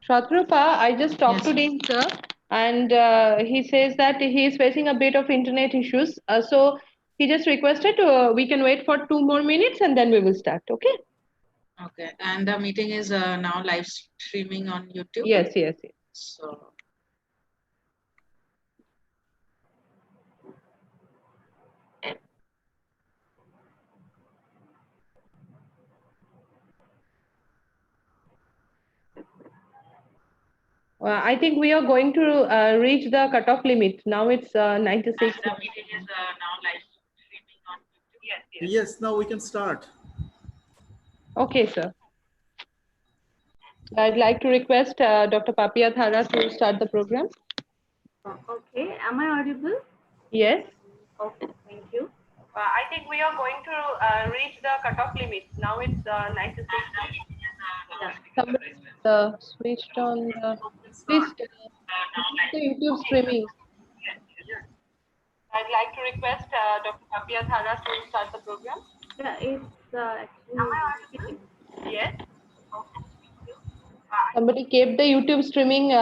Shatrupa, I just talked to Yes. Dean sir, and he says that he is facing a bit of internet issues. So he just requested we can wait for 2 more minutes and then we will start. Okay? Okay. And the meeting is now live streaming on YouTube. Yes, yes, yes. So I think we are going to reach the cutoff limit. Now it's 96. and the meeting is now live streaming on YouTube. Yes, yes, now we can start. Okay, sir. I'd like to request Dr. Papia Thara to start the program. Okay, am I audible? Yes. Okay, thank you. I think we are going to reach the cutoff limit. Now it's 96. Yeah. Somebody switched on the, please the YouTube streaming. I'd like to request Dr. Papia Thara to start the program. Yeah, it's actually. Yes. Somebody kept the YouTube streaming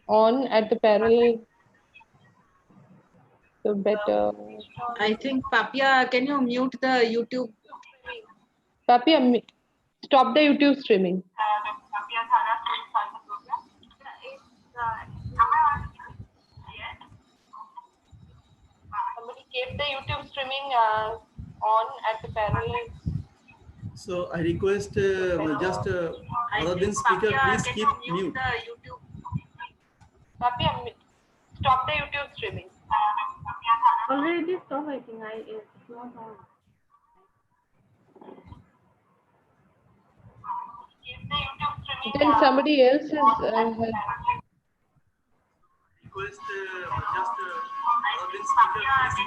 on at the parallel. So better. I think Papia, can you mute the YouTube? Papia, stop the YouTube streaming. Somebody kept the YouTube streaming on at the parallel. So I request just other than speaker, please keep mute. Papia, stop the YouTube streaming. Already stop, I think. It's not on. Then somebody else is. Request just other than speaker, please.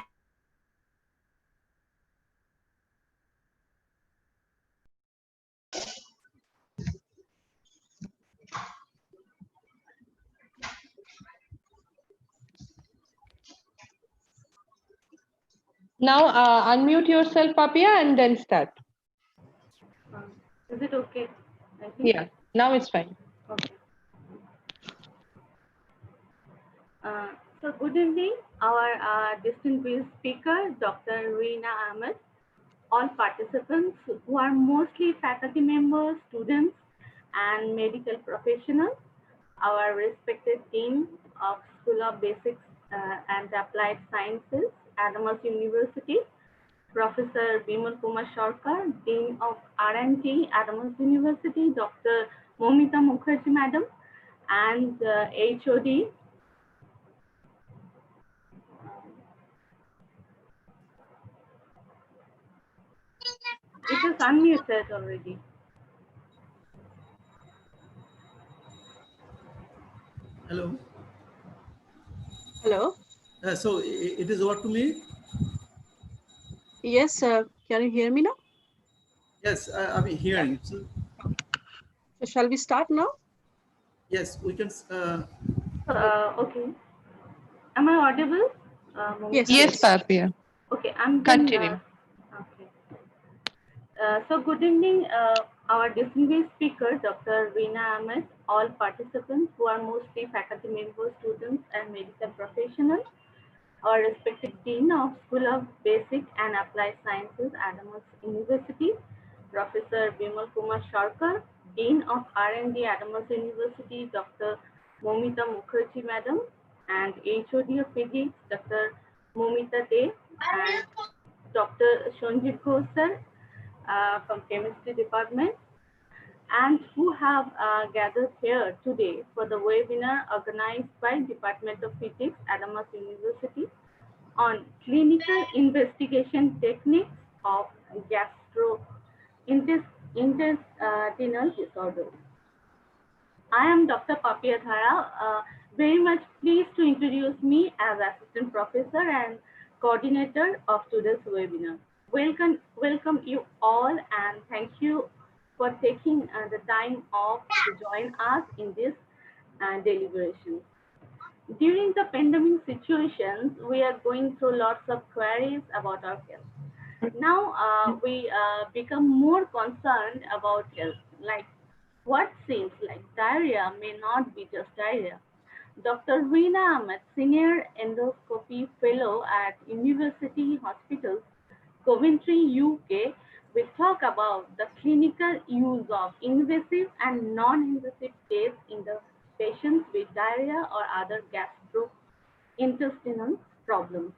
Now unmute yourself, Papia, and then start. Is it okay? I think. Yeah, now it's fine. Okay. So good evening, our distinguished speaker, Dr. Reena Ahmed, all participants who are mostly faculty members, students, and medical professionals, our respected team of School of Basics and Applied Sciences, Adams University, Professor Bimal Kumar Sarkar, Dean of R&D, Adams University, Dr. Momita Mukherjee Madam, and HOD. It is unmuted already. Hello. Hello. So it is over to me. Yes, can you hear me now? Yes, I'm hearing. So, shall we start now? yes, we can. Okay. Am I audible? Yes. Yes, Papia. Okay, I'm Continue. Okay. So good evening, our distinguished speaker, Dr. Reena Ahmed, all participants who are mostly faculty members, students, and medical professionals, our respected Dean of School of Basic and Applied Sciences, Adams University, Professor Bimal Kumar Sarkar, Dean of R&D, Adams University, Dr. Momita Mukherjee Madam, and HOD of Physics, Dr. Momita De, and Dr. Sanjeev Ghosh sir, from Chemistry Department, and who have gathered here today for the webinar organized by Department of Physics, Adams University, on clinical investigation techniques of gastrointestinal disorders. I am Dr. Papia Thara, very much pleased to introduce me as Assistant Professor and Coordinator of today's webinar. Welcome you all, and thank you for taking the time off to join us in this deliberation. During the pandemic situations, we are going through lots of queries about our health. Now we become more concerned about health, like What seems like diarrhea may not be just diarrhea. Dr. Reena Ahmed, Senior Endoscopy Fellow at University Hospitals, Coventry, UK, will talk about the clinical use of invasive and non-invasive tests in the patients with diarrhea or other gastrointestinal problems.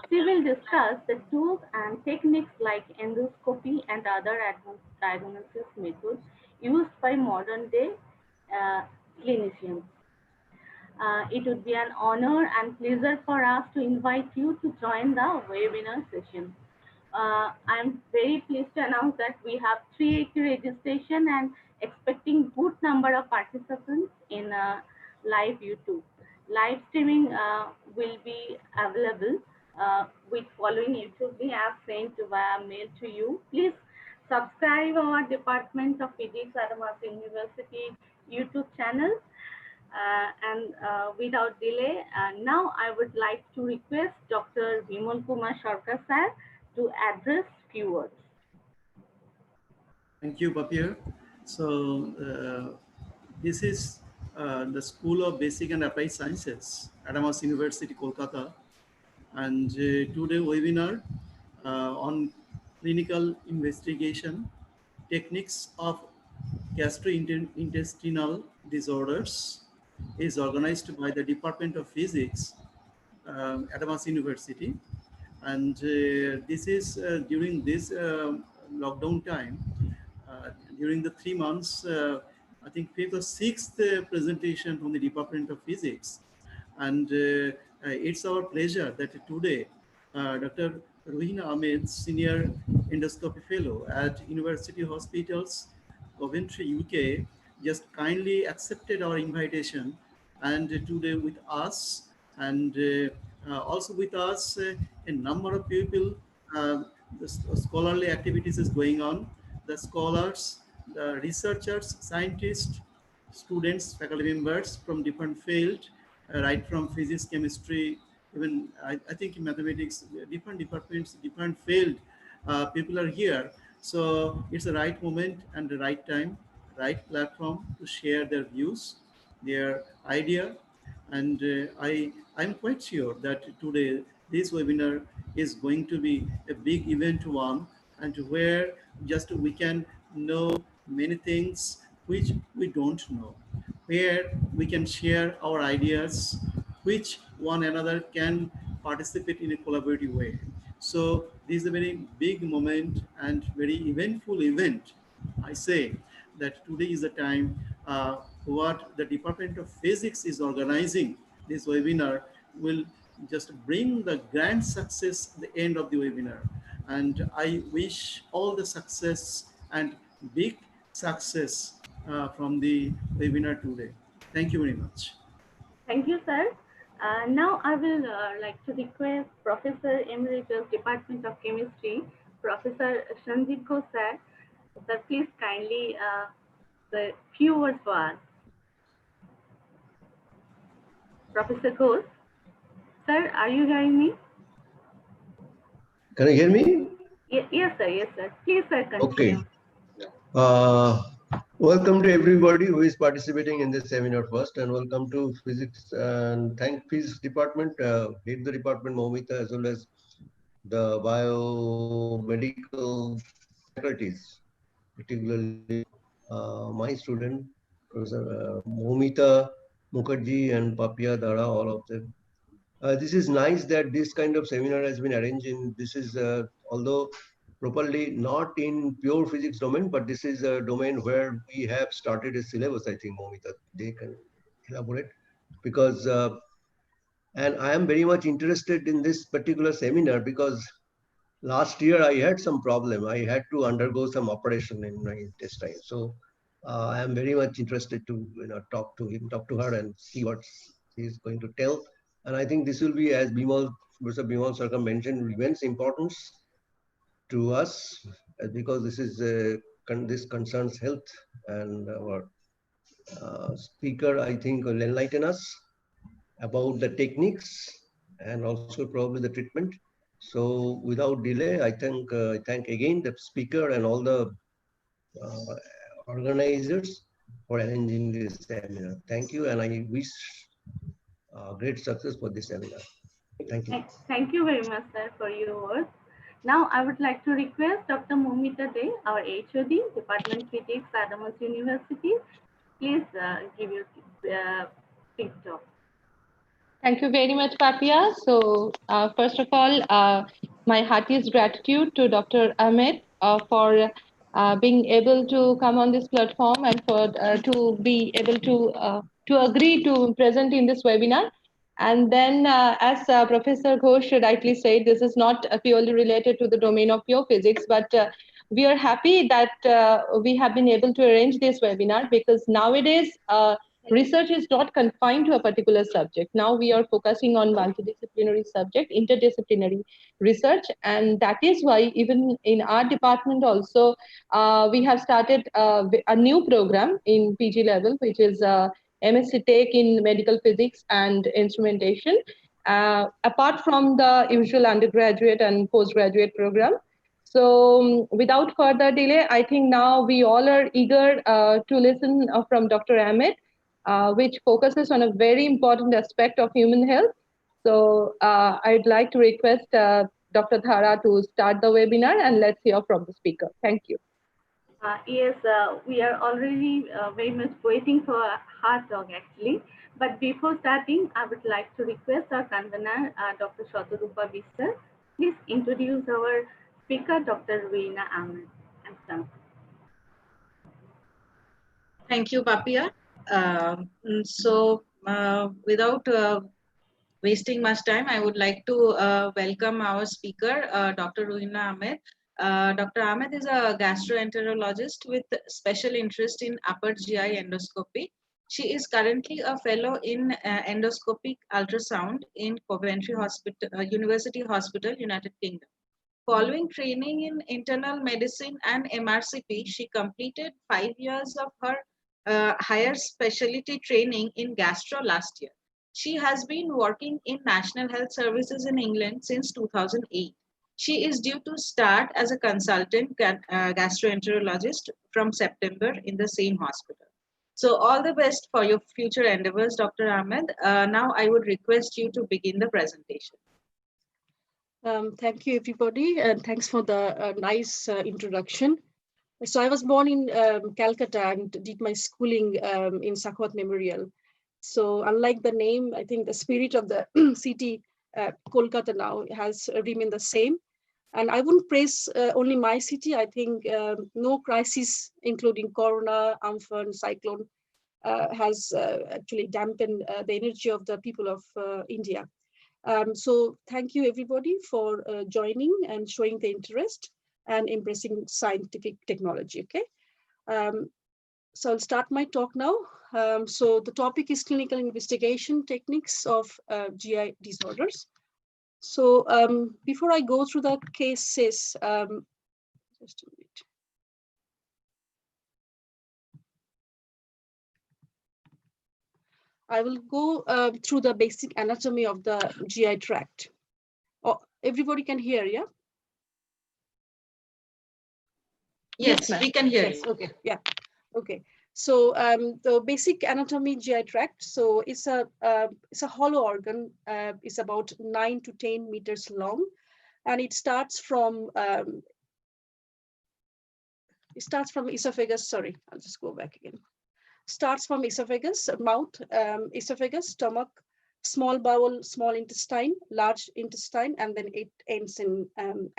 She will discuss the tools and techniques like endoscopy and other advanced diagnosis methods used by modern day uh, clinicians. It would be an honor and pleasure for us to invite you to join the webinar session. I'm very pleased to announce that we have 380 registration and expecting good number of participants in live YouTube. Live streaming will be available with following YouTube link I have sent via mail to you. Please subscribe our Department of Physics at Mass University YouTube channel. And without delay, now I would like to request Dr. Bimal Kumar Sarkar sir to address few words. Thank you, Papier. So this is the School of Basic and Applied Sciences, Adamas University, Kolkata. And today webinar on clinical investigation, techniques of gastrointestinal disorders is organized by the Department of Physics, Adamas University. And this is during this lockdown time, during the 3 months, I think fifth or sixth presentation from the Department of Physics. And it's our pleasure that today Dr. Ruhina Ahmed, Senior Endoscopy Fellow at University Hospitals, Coventry, UK, just kindly accepted our invitation and today with us, and also with us a number of people. The scholarly activities is going on. The scholars, the researchers, scientists, students, faculty members from different fields, right from physics, chemistry, even I think in mathematics, different departments, different field, people are here. So it's the right moment and the right time, right platform to share their views, their idea. And I'm quite sure that today this webinar is going to be a big event one, and where just we can know many things which we don't know, where we can share our ideas, which one another can participate in a collaborative way. So this is a very big moment and very eventful event. I say that today is the time what the Department of Physics is organizing. This webinar will just bring the grand success at the end of the webinar. And I wish all the success and big success from the webinar today. Thank you very much. Thank you, sir. Now I will like to request Professor Emeritus Department of Chemistry, Professor Sanjeev Ghosh sir. Sir, please kindly the few words for us. Professor Ghosh, sir, are you hearing me? Can you hear me? Yes, sir. Yes, sir. Please, sir, Okay. continue. Welcome to everybody who is participating in this seminar first, and welcome to physics and thank physics department, head the department Momita, as well as the biomedical faculties, particularly my student, Professor Momita Mukherjee and Papia Dara, all of them. This is nice that this kind of seminar has been arranged in, this is, although properly not in pure physics domain, but this is a domain where we have started a syllabus, I think, Momita, they can elaborate. Because, and I am very much interested in this particular seminar because last year I had some problem. I had to undergo some operation in my intestine. So I am very much interested to talk to him, talk to her, and see what he is going to tell. And I think this will be, as Professor Bimal Sarkar mentioned, immense importance to us, because this is this concerns health, and our speaker, I think, will enlighten us about the techniques and also probably the treatment. So without delay, I thank again the speaker and all the organizers for arranging this seminar. Thank you, and I wish great success for this seminar. Thank you. Thank you very much, sir, for your words. Now, I would like to request Dr. Momita Dey, our HOD, Department Physics, Adams University. Please give your big talk. Thank you very much, Papia. So, first of all, my heartiest gratitude to Dr. Ahmed for being able to come on this platform and for to be able to agree to present in this webinar. And then, as Professor Ghosh rightly said, this is not purely related to the domain of pure physics, but we are happy that we have been able to arrange this webinar because nowadays, research is not confined to a particular subject. Now we are focusing on multidisciplinary subject, interdisciplinary research, and that is why even in our department also, we have started a new program in PG level, which is MSc Tech in Medical Physics and Instrumentation, apart from the usual undergraduate and postgraduate program. So without further delay, I think now we all are eager to listen from Dr. Ahmed, which focuses on a very important aspect of human health. So I'd like to request Dr. Dhara to start the webinar and let's hear from the speaker. Thank you. Yes, we are already very much waiting for a hard talk actually. But before starting, I would like to request our convener, Dr. Shatarupa Bisser. Please introduce our speaker, Dr. Reena Ahmed. Thank you, Papia. Without wasting much time, I would like to welcome our speaker, Dr. Ruhina Ahmed. Dr. Ahmed is a gastroenterologist with special interest in upper GI endoscopy. She is currently a fellow in endoscopic ultrasound in Coventry Hospital, University Hospital, United Kingdom. Following training in internal medicine and MRCP, she completed 5 years of her higher specialty training in gastro last year. She has been working in National Health Services in England since 2008. She is due to start as a consultant gastroenterologist from September in the same hospital. So all the best for your future endeavors, Dr. Ahmed. Now I would request you to begin the presentation. Thank you, everybody, and thanks for the nice introduction. So I was born in Calcutta and did my schooling in Sakhawat Memorial. So unlike the name, I think the spirit of the city, Kolkata now, has remained the same. And I wouldn't praise only my city. I think no crisis, including Corona, Amphan, Cyclone, has actually dampened the energy of the people of India. So thank you, everybody, for joining and showing the interest and embracing scientific technology, okay? So I'll start my talk now. So the topic is clinical investigation techniques of GI disorders. So before I go through the cases, just a minute. I will go through the basic anatomy of the GI tract. Oh, everybody can hear, yeah? Yes, we can hear you. Okay, yeah, okay. So the basic anatomy GI tract, so it's a hollow organ. It's about 9 to 10 meters long, and it starts from esophagus. Sorry, I'll just go back again. Starts from esophagus, mouth, esophagus, stomach, small bowel, small intestine, large intestine, and then it ends in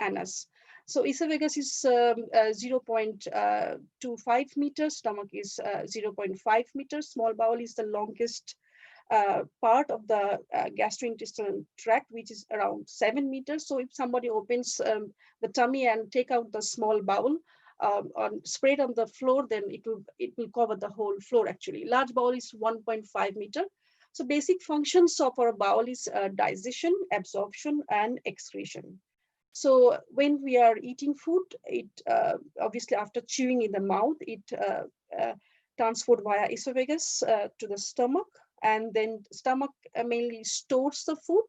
anus. So esophagus is 0.25 meters, stomach is 0.5 meters, small bowel is the longest part of the gastrointestinal tract, which is around 7 meters. So if somebody opens the tummy and take out the small bowel, spread on the floor, then it will cover the whole floor actually. Large bowel is 1.5 meter. So basic functions of our bowel is digestion, absorption, and excretion. So when we are eating food, it obviously after chewing in the mouth, it transport via esophagus to the stomach, and then stomach mainly stores the food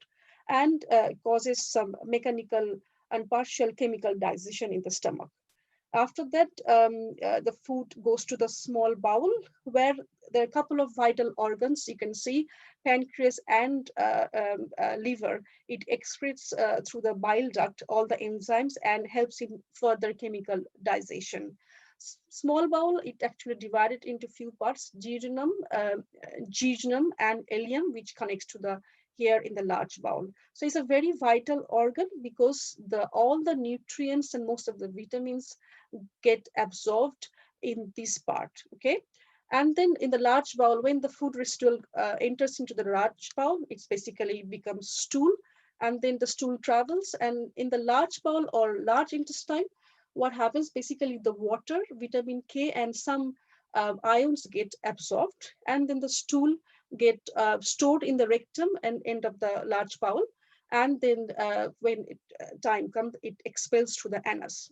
and causes some mechanical and partial chemical digestion in the stomach. After that, the food goes to the small bowel, where there are a couple of vital organs. You can see pancreas and liver. It excretes through the bile duct all the enzymes and helps in further chemical digestion. Small bowel, it actually divided into few parts: jejunum and ileum, which connects to the here in the large bowel. So it's a very vital organ because all the nutrients and most of the vitamins get absorbed in this part. Okay. And then in the large bowel, when the food residual enters into the large bowel, it's basically becomes stool, and then the stool travels. And in the large bowel or large intestine, what happens, basically the water, vitamin K, and some ions get absorbed, and then the stool get stored in the rectum and end of the large bowel. And then when time comes, it expels through the anus.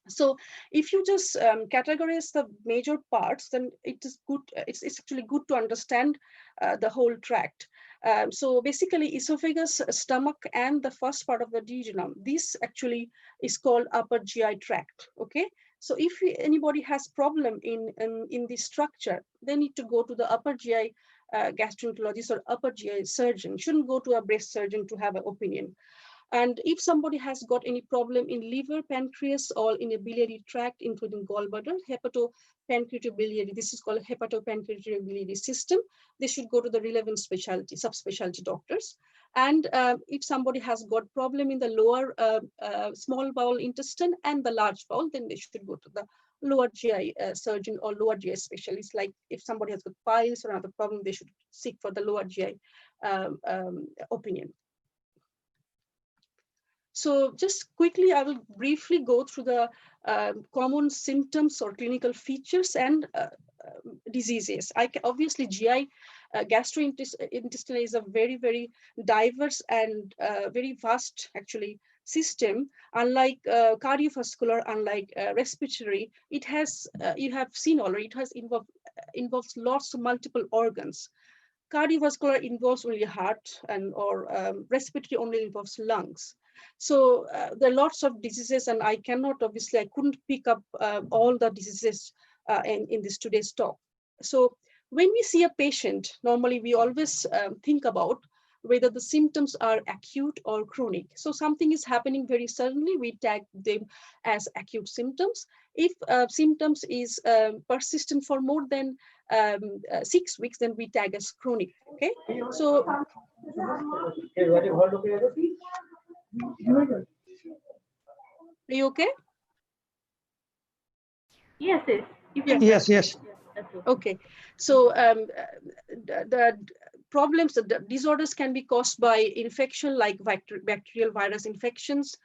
So if you just categorize the major parts, then it is good. It's actually good to understand the whole tract. So basically, esophagus, stomach, and the first part of the duodenum, this actually is called upper GI tract. Okay. So if anybody has problem in this structure, they need to go to the upper GI gastroenterologist or upper GI surgeon. Shouldn't go to a breast surgeon to have an opinion. And if somebody has got any problem in liver, pancreas, or in a biliary tract, including gallbladder, hepatopancreatobiliary, this is called hepatopancreatobiliary system, they should go to the relevant specialty, subspecialty doctors. And if somebody has got problem in the lower small bowel intestine and the large bowel, then they should go to the lower GI surgeon or lower GI specialist. Like if somebody has got piles or another problem, they should seek for the lower GI opinion. So just quickly, I will briefly go through the common symptoms or clinical features and diseases. Obviously, GI gastrointestinal is a very, very diverse and very vast, actually, system. Unlike cardiovascular, unlike respiratory, it has, you have seen already, it has involves lots of multiple organs. Cardiovascular involves only heart, and or respiratory only involves lungs. So there are lots of diseases, and I couldn't pick up all the diseases in this today's talk. So when we see a patient, normally we always think about whether the symptoms are acute or chronic. So something is happening very suddenly, we tag them as acute symptoms. If symptoms is persistent for more than 6 weeks, then we tag as chronic. Okay, so are you okay? Yes, yes. You can Yes. Yes. That's okay. Okay, so the problems, the disorders can be caused by infection like bacterial virus infections.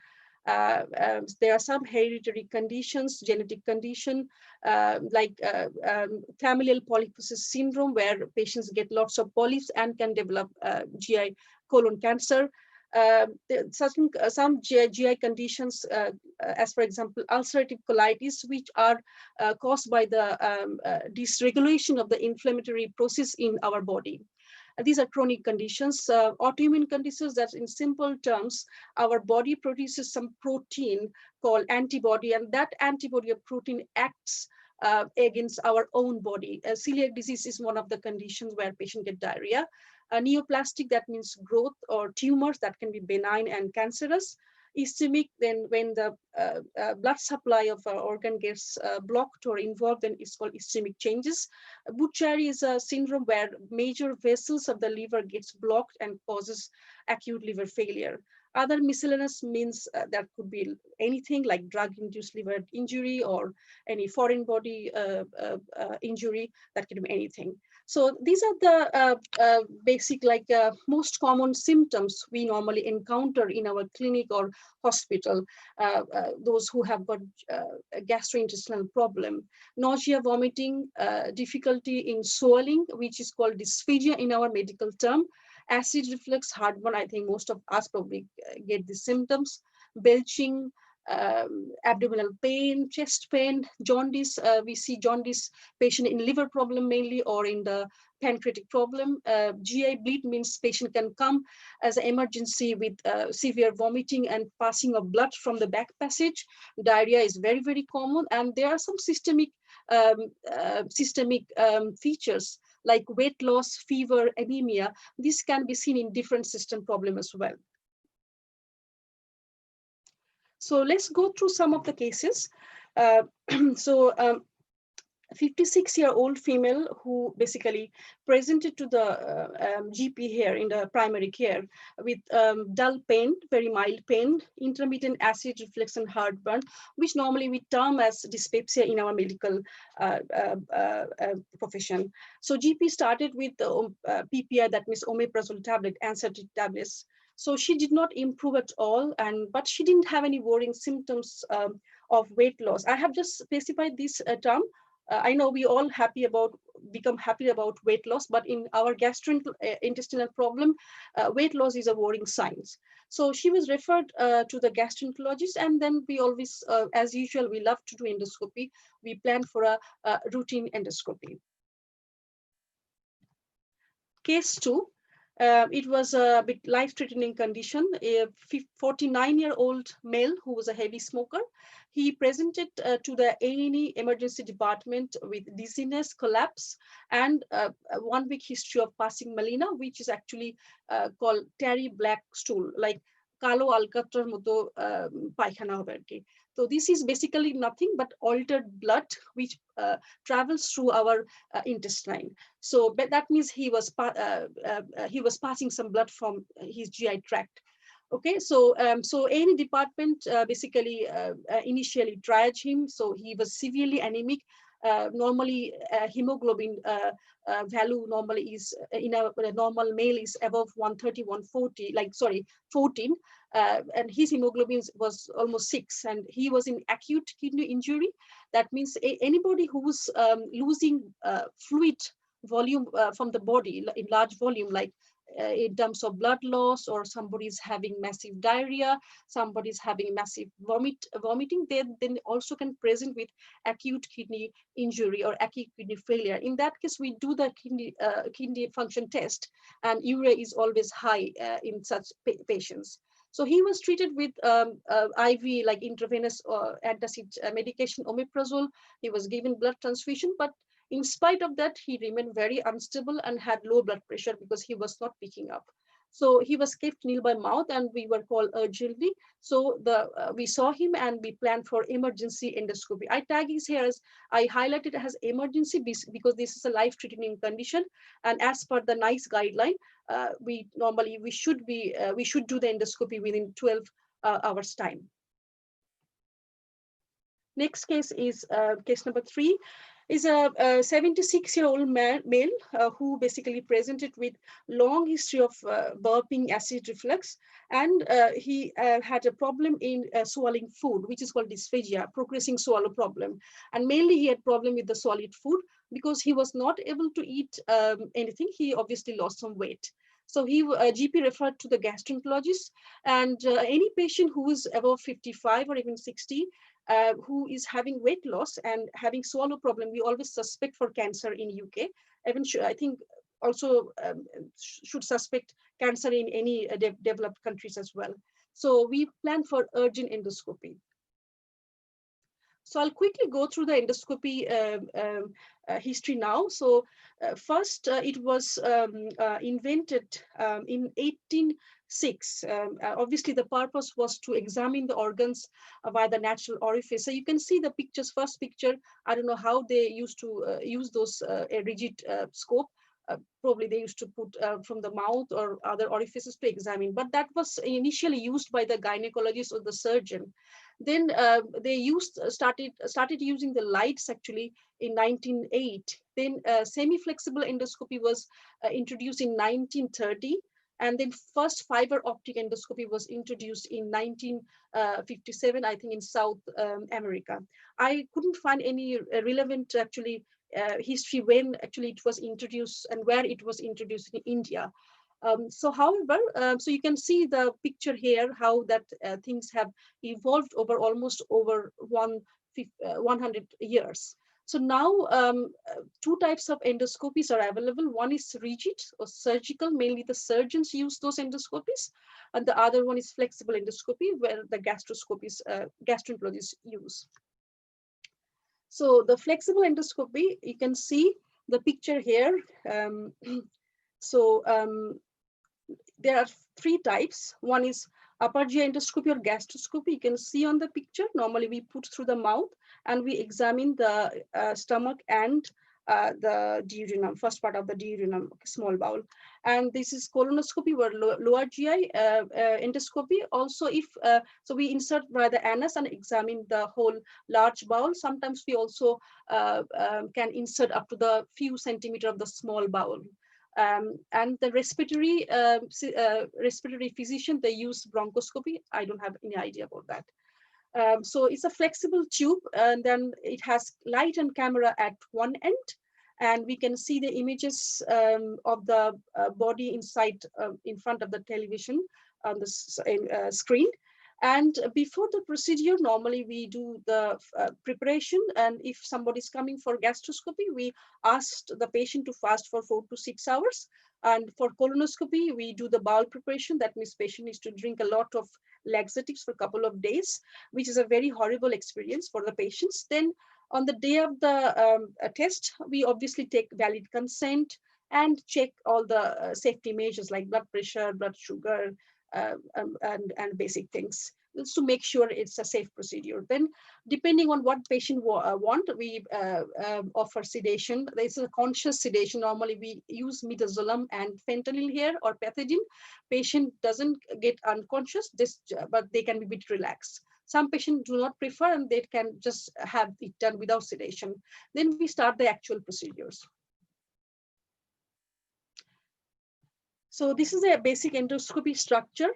There are some hereditary conditions, genetic condition, like familial polyposis syndrome, where patients get lots of polyps and can develop GI colon cancer. Some GI conditions, as for example, ulcerative colitis, which are caused by the dysregulation of the inflammatory process in our body. These are chronic conditions. Autoimmune conditions, that in simple terms, our body produces some protein called antibody, and that antibody or protein acts against our own body. Celiac disease is one of the conditions where patients get diarrhea. Neoplastic, that means growth or tumors that can be benign and cancerous. Ischemic, then when the blood supply of our organ gets blocked or involved, then it's called ischemic changes. Budd-Chiari is a syndrome where major vessels of the liver gets blocked and causes acute liver failure. Other miscellaneous means that could be anything like drug-induced liver injury or any foreign body injury, that can be anything. So these are the basic, most common symptoms we normally encounter in our clinic or hospital, those who have got a gastrointestinal problem. Nausea, vomiting, difficulty in swallowing, which is called dysphagia in our medical term. Acid reflux, heartburn, I think most of us probably get the symptoms. Belching, abdominal pain, chest pain, jaundice. We see jaundice patient in liver problem mainly, or in the pancreatic problem. GI bleed means patient can come as an emergency with severe vomiting and passing of blood from the back passage. Diarrhea is very, very common, and there are some systemic features like weight loss, fever, anemia. This can be seen in different system problem as well. So let's go through some of the cases. Uh, so 56-year-old female who basically presented to the GP here in the primary care with dull pain, very mild pain, intermittent acid reflux and heartburn, which normally we term as dyspepsia in our medical profession. So GP started with the PPI, that means omeprazole tablet, anxiety tablets. So she did not improve at all, but she didn't have any worrying symptoms of weight loss. I have just specified this term. I know we all become happy about weight loss, but in our gastrointestinal problem, weight loss is a worrying sign. So she was referred to the gastroenterologist, and then we always, as usual, we love to do endoscopy. We plan for a routine endoscopy. Case 2, it was a bit life-threatening condition. A 49-year-old male who was a heavy smoker. He presented to the A&E emergency department with dizziness, collapse, and a 1-week history of passing melena, which is actually called tarry black stool, like কালো আলকাত্রার মতো পায়খানা হবে আর কি. So this is basically nothing but altered blood which travels through our intestine. So but that means he was passing some blood from his GI tract. Okay, so any department basically initially triaged him. So he was severely anemic. Normally hemoglobin value normally is in a normal male is above 130, 140, like sorry, 14, and his hemoglobin was almost 6, and he was in acute kidney injury. That means anybody who's losing fluid volume from the body in large volume, like in terms of blood loss, or somebody's having massive diarrhea, somebody's having massive vomiting, they then also can present with acute kidney injury or acute kidney failure. In that case, we do the kidney function test, and urea is always high in such patients. So he was treated with IV, like intravenous antacid medication, omeprazole. He was given blood transfusion, but in spite of that, he remained very unstable and had low blood pressure because he was not picking up. So he was kept nil by mouth, and we were called urgently. So we saw him, and we planned for emergency endoscopy. I tag his here as, I highlighted as emergency because this is a life-threatening condition, and as per the NICE guideline, we should do the endoscopy within 12 hours time. Next case is case number 3. Is a 76-year-old male who basically presented with long history of burping, acid reflux, and he had a problem in swallowing food, which is called dysphagia, progressing swallow problem. And mainly he had problem with the solid food because he was not able to eat anything. He obviously lost some weight. So GP referred to the gastroenterologist, and any patient who is above 55 or even 60 who is having weight loss and having swallow problem, we always suspect for cancer in UK. Even I think also should suspect cancer in any developed countries as well. So we plan for urgent endoscopy. So I'll quickly go through the endoscopy history now. So first, it was invented in 1806. Obviously, the purpose was to examine the organs by the natural orifice. So you can see the pictures. First picture, I don't know how they used to use those rigid scope. Probably they used to put from the mouth or other orifices to examine, but that was initially used by the gynecologist or the surgeon. Then they started using the lights actually in 1908. Then semi-flexible endoscopy was introduced in 1930. And then first fiber optic endoscopy was introduced in 1957, I think in South America. I couldn't find any relevant actually history when actually it was introduced and where it was introduced in India. So however, so you can see the picture here, how that things have evolved almost over 100 years. So now two types of endoscopies are available. One is rigid or surgical, mainly the surgeons use those endoscopies. And the other one is flexible endoscopy, where the gastroenterologists use. So the flexible endoscopy, you can see the picture here. So there are three types. One is upper GI endoscopy or gastroscopy. You can see on the picture. Normally we put through the mouth and we examine the stomach and the duodenum, first part of the duodenum, small bowel. And this is colonoscopy, where lower GI endoscopy. Also, if so, we insert by the anus and examine the whole large bowel. Sometimes we also can insert up to the few centimeter of the small bowel. And the respiratory physician, they use bronchoscopy. I don't have any idea about that. So it's a flexible tube, and then it has light and camera at one end, and we can see the images of the body inside, in front of the television on the screen. And before the procedure, normally we do the preparation. And if somebody is coming for gastroscopy, we asked the patient to fast for 4 to 6 hours. And for colonoscopy, we do the bowel preparation. That means patient needs to drink a lot of laxatives for a couple of days, which is a very horrible experience for the patients. Then on the day of the test, we obviously take valid consent and check all the safety measures like blood pressure, blood sugar, and basic things, just to make sure it's a safe procedure. Then, depending on what patient want, we offer sedation. There's a conscious sedation. Normally, we use midazolam and fentanyl here, or pethidine. Patient doesn't get unconscious, but they can be a bit relaxed. Some patients do not prefer, and they can just have it done without sedation. Then we start the actual procedures. So this is a basic endoscopy structure.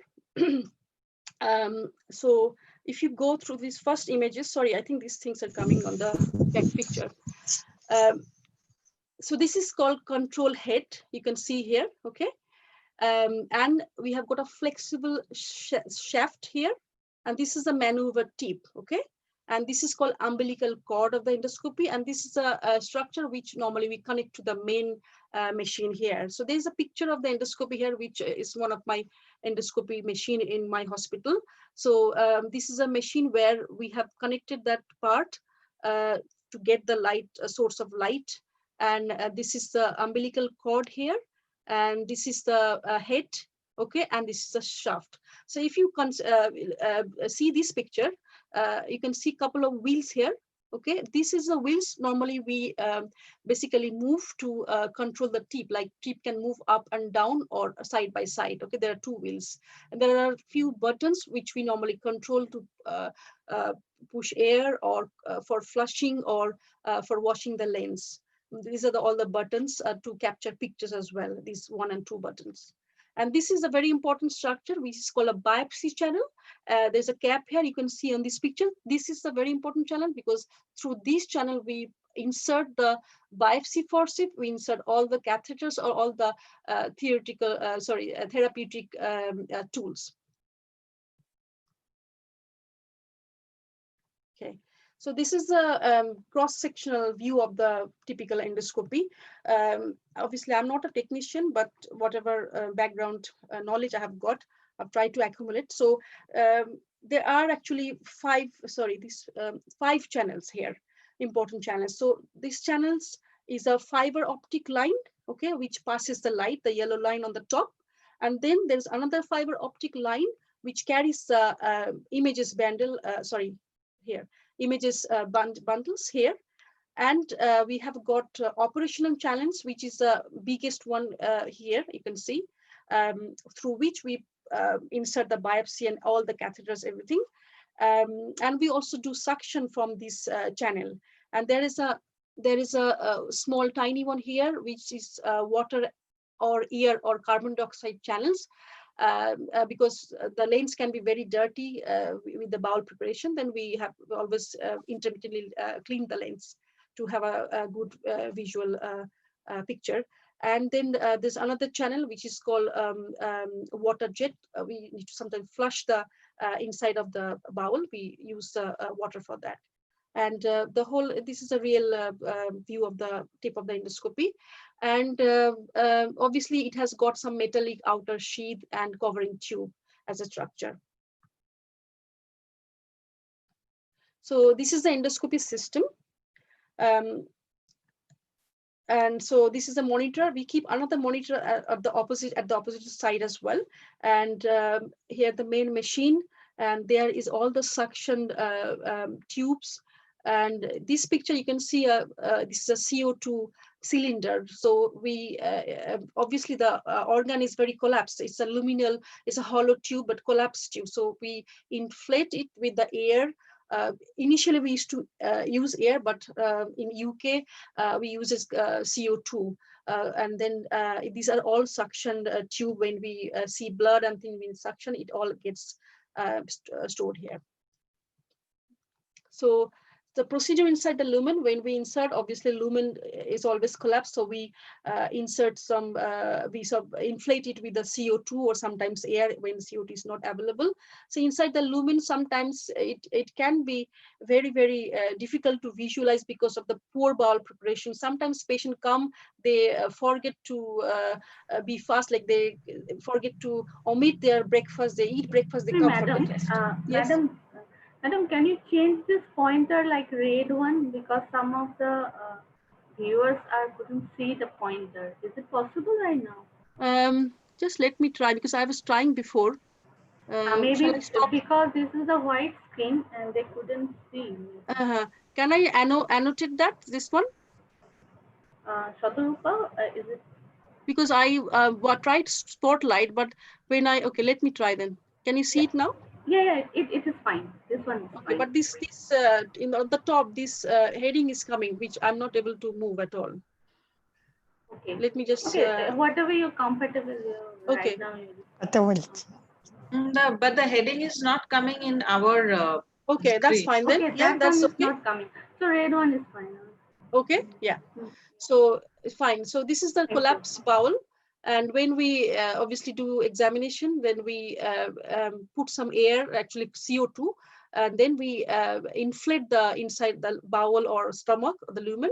So if you go through these first images, sorry, I think these things are coming on the back picture. So this is called control head. You can see here, okay? And we have got a flexible shaft here. And this is a maneuver tip, okay? And this is called umbilical cord of the endoscopy. And this is a structure which normally we connect to the main machine here. So there's a picture of the endoscopy here, which is one of my endoscopy machine in my hospital. So this is a machine where we have connected that part to get the light, source of light. And this is the umbilical cord here. And this is the head, okay? And this is the shaft. So if you see this picture, you can see a couple of wheels here. Okay, this is the wheels. Normally we basically move to control the tip, like tip can move up and down or side by side. Okay, there are two wheels. And there are a few buttons which we normally control to push air, or for flushing, or for washing the lens. These are all the buttons to capture pictures as well, these 1 and 2 buttons. And this is a very important structure, which is called a biopsy channel. There's a cap here, you can see on this picture. This is a very important channel because through this channel, we insert the biopsy forceps, we insert all the catheters or all the therapeutic tools. Okay. So this is a cross-sectional view of the typical endoscopy. Obviously, I'm not a technician, but whatever background knowledge I have got, I've tried to accumulate. So there are actually 5 channels here, important channels. So these channels is a fiber optic line, okay, which passes the light, the yellow line on the top. And then there's another fiber optic line, which carries the images bundle, images bundles here. And we have got operational channels, which is the biggest one here, you can see, through which we insert the biopsy and all the catheters, everything. And we also do suction from this channel. And there is a small tiny one here, which is water or air or carbon dioxide channels. Because the lens can be very dirty with the bowel preparation, then we have always intermittently clean the lens to have a good visual picture. And then there's another channel which is called water jet. We need to sometimes flush the inside of the bowel. We use water for that. And the whole, this is a real view of the tip of the endoscopy. And obviously it has got some metallic outer sheath and covering tube as a structure. So this is the endoscopy system. And so this is a monitor. We keep another monitor at the opposite side as well. And here the main machine, and there is all the suction tubes. And this picture you can see this is a CO2 cylinder. So we obviously the organ is very collapsed. It's a luminal, it's a hollow tube but collapsed tube. So we inflate it with the air. Initially we used to use air, but in UK we use CO2. And then these are all suction tube. When we see blood and things in suction, it all gets stored here. So the procedure inside the lumen, when we insert, obviously lumen is always collapsed. So we insert some, we sort of inflate it with the CO2 or sometimes air when CO2 is not available. So inside the lumen, sometimes it can be very, very difficult to visualize because of the poor bowel preparation. Sometimes patients come, they forget to be fast, like they forget to omit their breakfast, they eat breakfast, they Hey, come for the madam, test. Yes. madam, can you change this pointer like red one, because some of the viewers couldn't see the pointer. Is it possible right now? Just let me try, because I was trying before. Maybe Shall I it's stop? because this is a white screen and they couldn't see. Can I annotate that, this one? Shatarupa, is it? Because I tried Spotlight, but when okay, let me try then. Can you see it now? Yeah, it is fine. This one is Okay, fine. but this on the top, this heading is coming, which I'm not able to move at all. Okay. Let me just. Okay, whatever you're comfortable Okay. right now. But the heading is not coming in our okay, that's screen. fine then. Okay, Yeah, that that's one is okay. not coming. So red one is fine. Okay, yeah. So fine. So this is the collapse bowel. And when we obviously do examination, then we put some air, actually CO2, and then we inflate the inside the bowel or stomach, the lumen,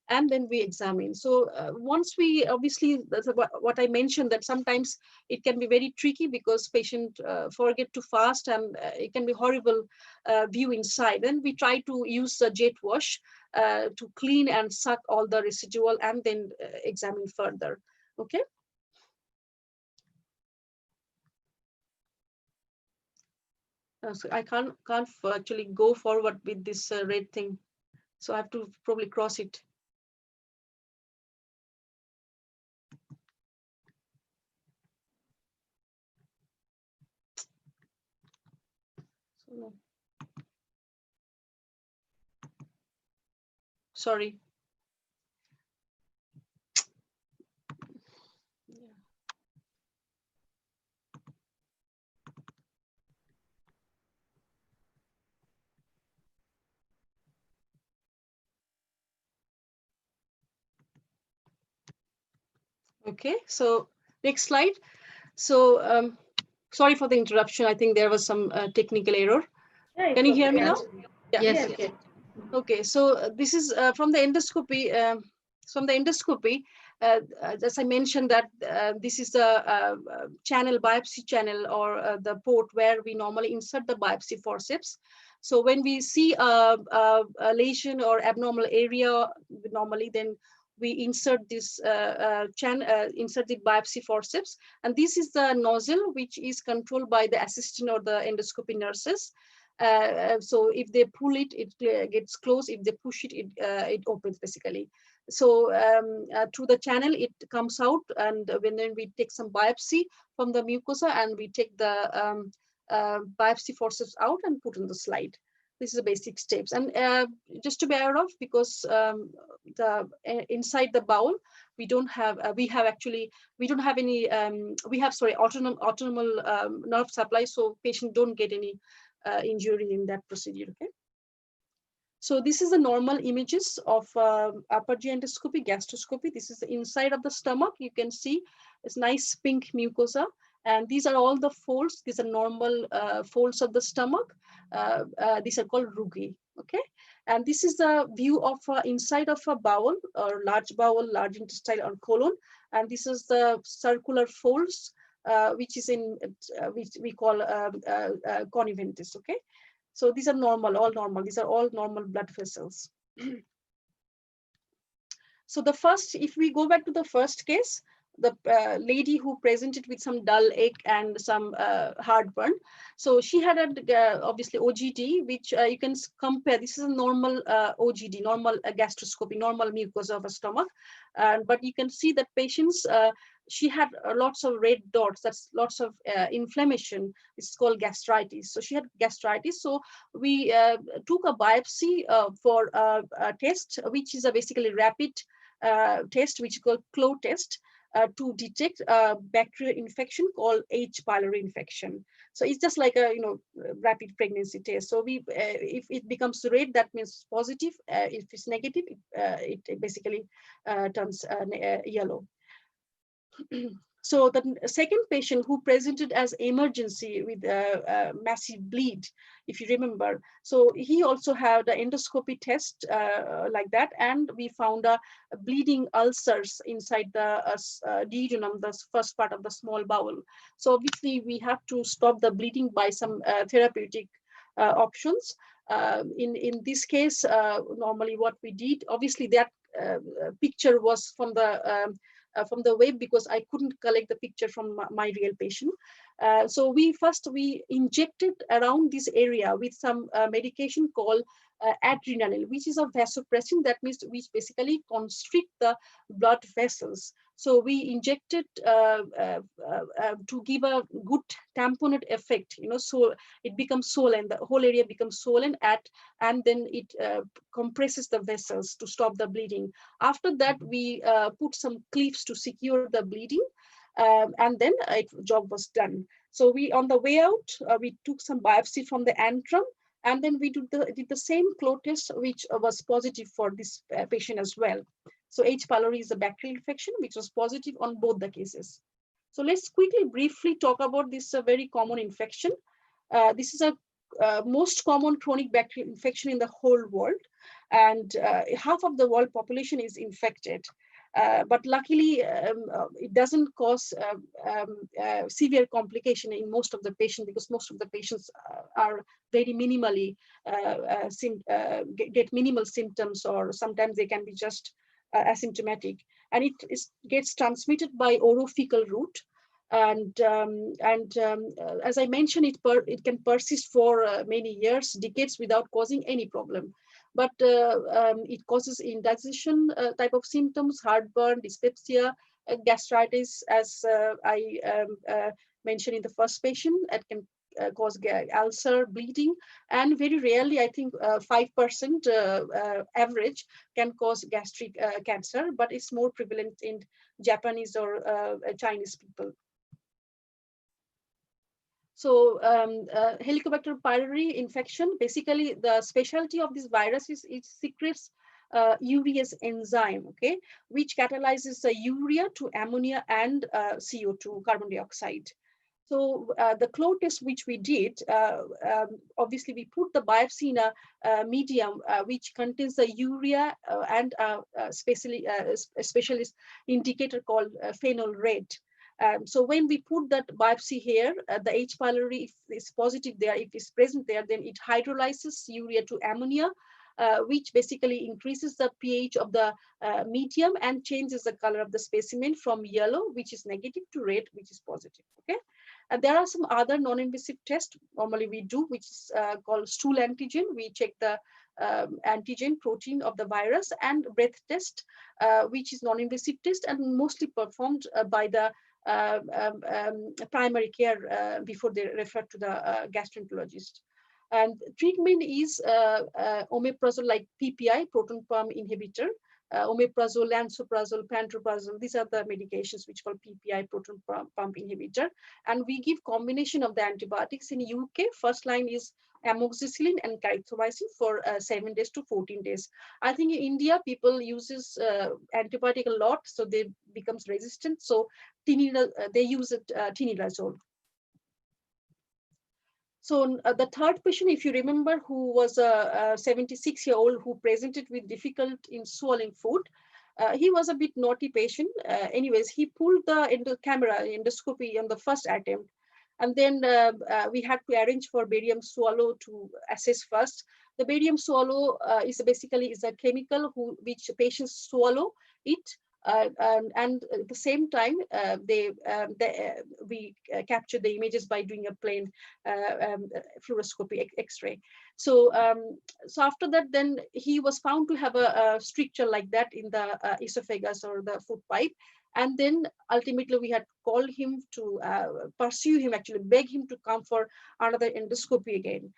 and then we examine. So once we, obviously, that's what I mentioned, that sometimes it can be very tricky because patient forget to fast, and it can be horrible view inside. Then we try to use a jet wash to clean and suck all the residual, and then examine further. Okay. So I can't actually go forward with this red thing, so I have to probably cross it. So, no. Sorry. Yeah. Okay, so next slide. So sorry for the interruption. I think there was some technical error. Yeah, Can you hear me now? Yeah. Yes. Okay. Okay, so this is from the endoscopy. From the endoscopy, as I mentioned, that this is the channel, biopsy channel, or the port where we normally insert the biopsy forceps. So when we see a lesion or abnormal area, normally then we insert this insert the biopsy forceps, and this is the nozzle which is controlled by the assistant or the endoscopy nurses. So if they pull it, it gets closed. If they push it, it opens basically. So through the channel, it comes out, and then we take some biopsy from the mucosa, and we take the biopsy forceps out and put on the slide. This is the basic steps. And just to be aware of, because the inside the bowel, we don't have we don't have any we have, sorry, autonomous nerve supply, so patient don't get any injury in that procedure. Okay. So this is the normal images of upper GI endoscopy, gastroscopy. This is the inside of the stomach. You can see it's nice pink mucosa. And these are all the folds. These are normal folds of the stomach. These are called rugae. Okay. And this is the view of inside of a bowel or large bowel, large intestine or colon. And this is the circular folds, which is in which we call conniventus. Okay. So these are normal, all normal. These are all normal blood vessels. So the first, if we go back to the first case, the lady who presented with some dull ache and some heartburn. So she had obviously OGD, which you can compare. This is a normal OGD, normal gastroscopy, normal mucosa of a stomach. But you can see that patients, she had lots of red dots. That's lots of inflammation. It's called gastritis. So she had gastritis. So we took a biopsy for a test, which is a basically rapid test, which is called CLO test, to detect a bacterial infection called H. pylori infection. So it's just like a rapid pregnancy test. So we if it becomes red, that means positive. If it's negative, it basically turns yellow. So the second patient who presented as emergency with a massive bleed, if you remember, so he also had an endoscopy test like that, and we found a bleeding ulcers inside the duodenum, the first part of the small bowel. So obviously we have to stop the bleeding by some therapeutic options. In this case, normally what we did, obviously that picture was from the web because I couldn't collect the picture from my real patient. So we injected around this area with some medication called adrenaline, which is a vasopressin. That means which basically constrict the blood vessels. So we injected to give a good tamponade effect, so it becomes swollen, the whole area becomes swollen and then it compresses the vessels to stop the bleeding. After that, we put some clips to secure the bleeding, and then job was done. So we, on the way out, we took some biopsy from the antrum, and then we did the same CLO test, which was positive for this patient as well. So H. pylori is a bacterial infection, which was positive on both the cases. So let's quickly, briefly talk about this very common infection. This is a most common chronic bacterial infection in the whole world, and half of the world population is infected. But luckily, it doesn't cause severe complication in most of the patients, because most of the patients are very minimally get minimal symptoms, or sometimes they can be just asymptomatic, and it gets transmitted by orofecal route. And as I mentioned, it can persist for many years, decades, without causing any problem. But it causes indigestion type of symptoms, heartburn, dyspepsia, gastritis, as I mentioned in the first patient. It can cause ulcer, bleeding, and very rarely, I think 5% average can cause gastric cancer, but it's more prevalent in Japanese or Chinese people. So Helicobacter pylori infection, basically the specialty of this virus is it secretes urease enzyme, okay, which catalyzes the urea to ammonia and CO2, carbon dioxide. So the CLO test which we did, obviously we put the biopsy in a medium which contains the urea and a specialist indicator called phenol red. So when we put that biopsy here, the H. pylori, if it's positive there, if it's present there, then it hydrolyzes urea to ammonia, which basically increases the pH of the medium and changes the color of the specimen from yellow, which is negative, to red, which is positive. Okay. And there are some other non-invasive tests normally we do, which is called stool antigen. We check the antigen protein of the virus, and breath test, which is non-invasive test and mostly performed by the primary care before they refer to the gastroenterologist. And treatment is omeprazole, like PPI, proton pump inhibitor, omeprazole, lansoprazole, pantoprazole. These are the medications which called PPI, proton pump inhibitor. And we give combination of the antibiotics. In UK, first line is amoxicillin and clarithromycin for 7 days to 14 days. I think in India, people uses antibiotic a lot, so they becomes resistant. So they use it, tinidazole. So the third patient, if you remember, who was a 76-year-old who presented with difficult in swallowing food, he was a bit naughty patient. Anyways, he pulled the endoscopy on the first attempt. And then we had to arrange for barium swallow to assess first. The barium swallow is basically a chemical which patients swallow it. And at the same time, we capture the images by doing a plain fluoroscopy X-ray. So, so after that, then he was found to have a stricture like that in the esophagus or the food pipe. And then ultimately we had called him to pursue him, actually beg him to come for another endoscopy again.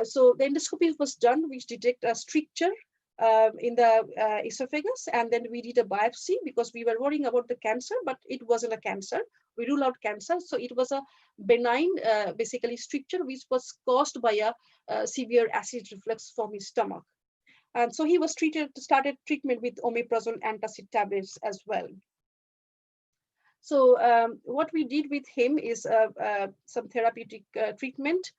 So the endoscopy was done, which detect a stricture in the esophagus, and then we did a biopsy because we were worrying about the cancer, but it wasn't a cancer. We ruled out cancer, so it was a benign, basically stricture, which was caused by a severe acid reflux from his stomach. And so he was started treatment with omeprazole antacid tablets as well. So what we did with him is some therapeutic treatment,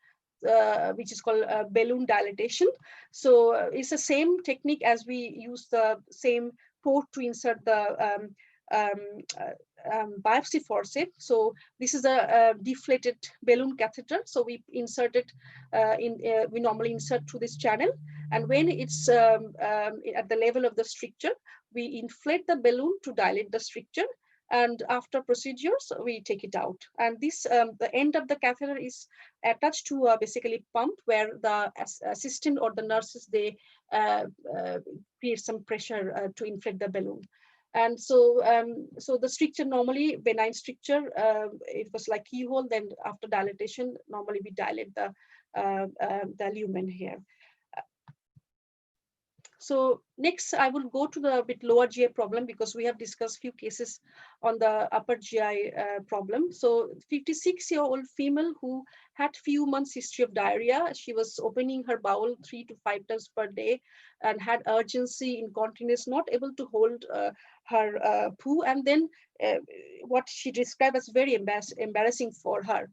which is called balloon dilatation. So it's the same technique as we use the same port to insert the biopsy forceps. So this is a deflated balloon catheter. So we insert it we normally insert through this channel. And when it's at the level of the stricture, we inflate the balloon to dilate the stricture. And after procedures, we take it out. And this, the end of the catheter is attached to a basically pump where the assistant or the nurses, they create some pressure to inflate the balloon. And so, so the stricture normally, benign stricture, it was like keyhole. Then after dilatation, normally we dilate the lumen here. So next, I will go to the bit lower GI problem because we have discussed few cases on the upper GI problem. So 56-year-old female who had few months history of diarrhea. She was opening her bowel 3 to 5 times per day and had urgency, incontinence, not able to hold her poo. And then what she described as very embarrassing for her.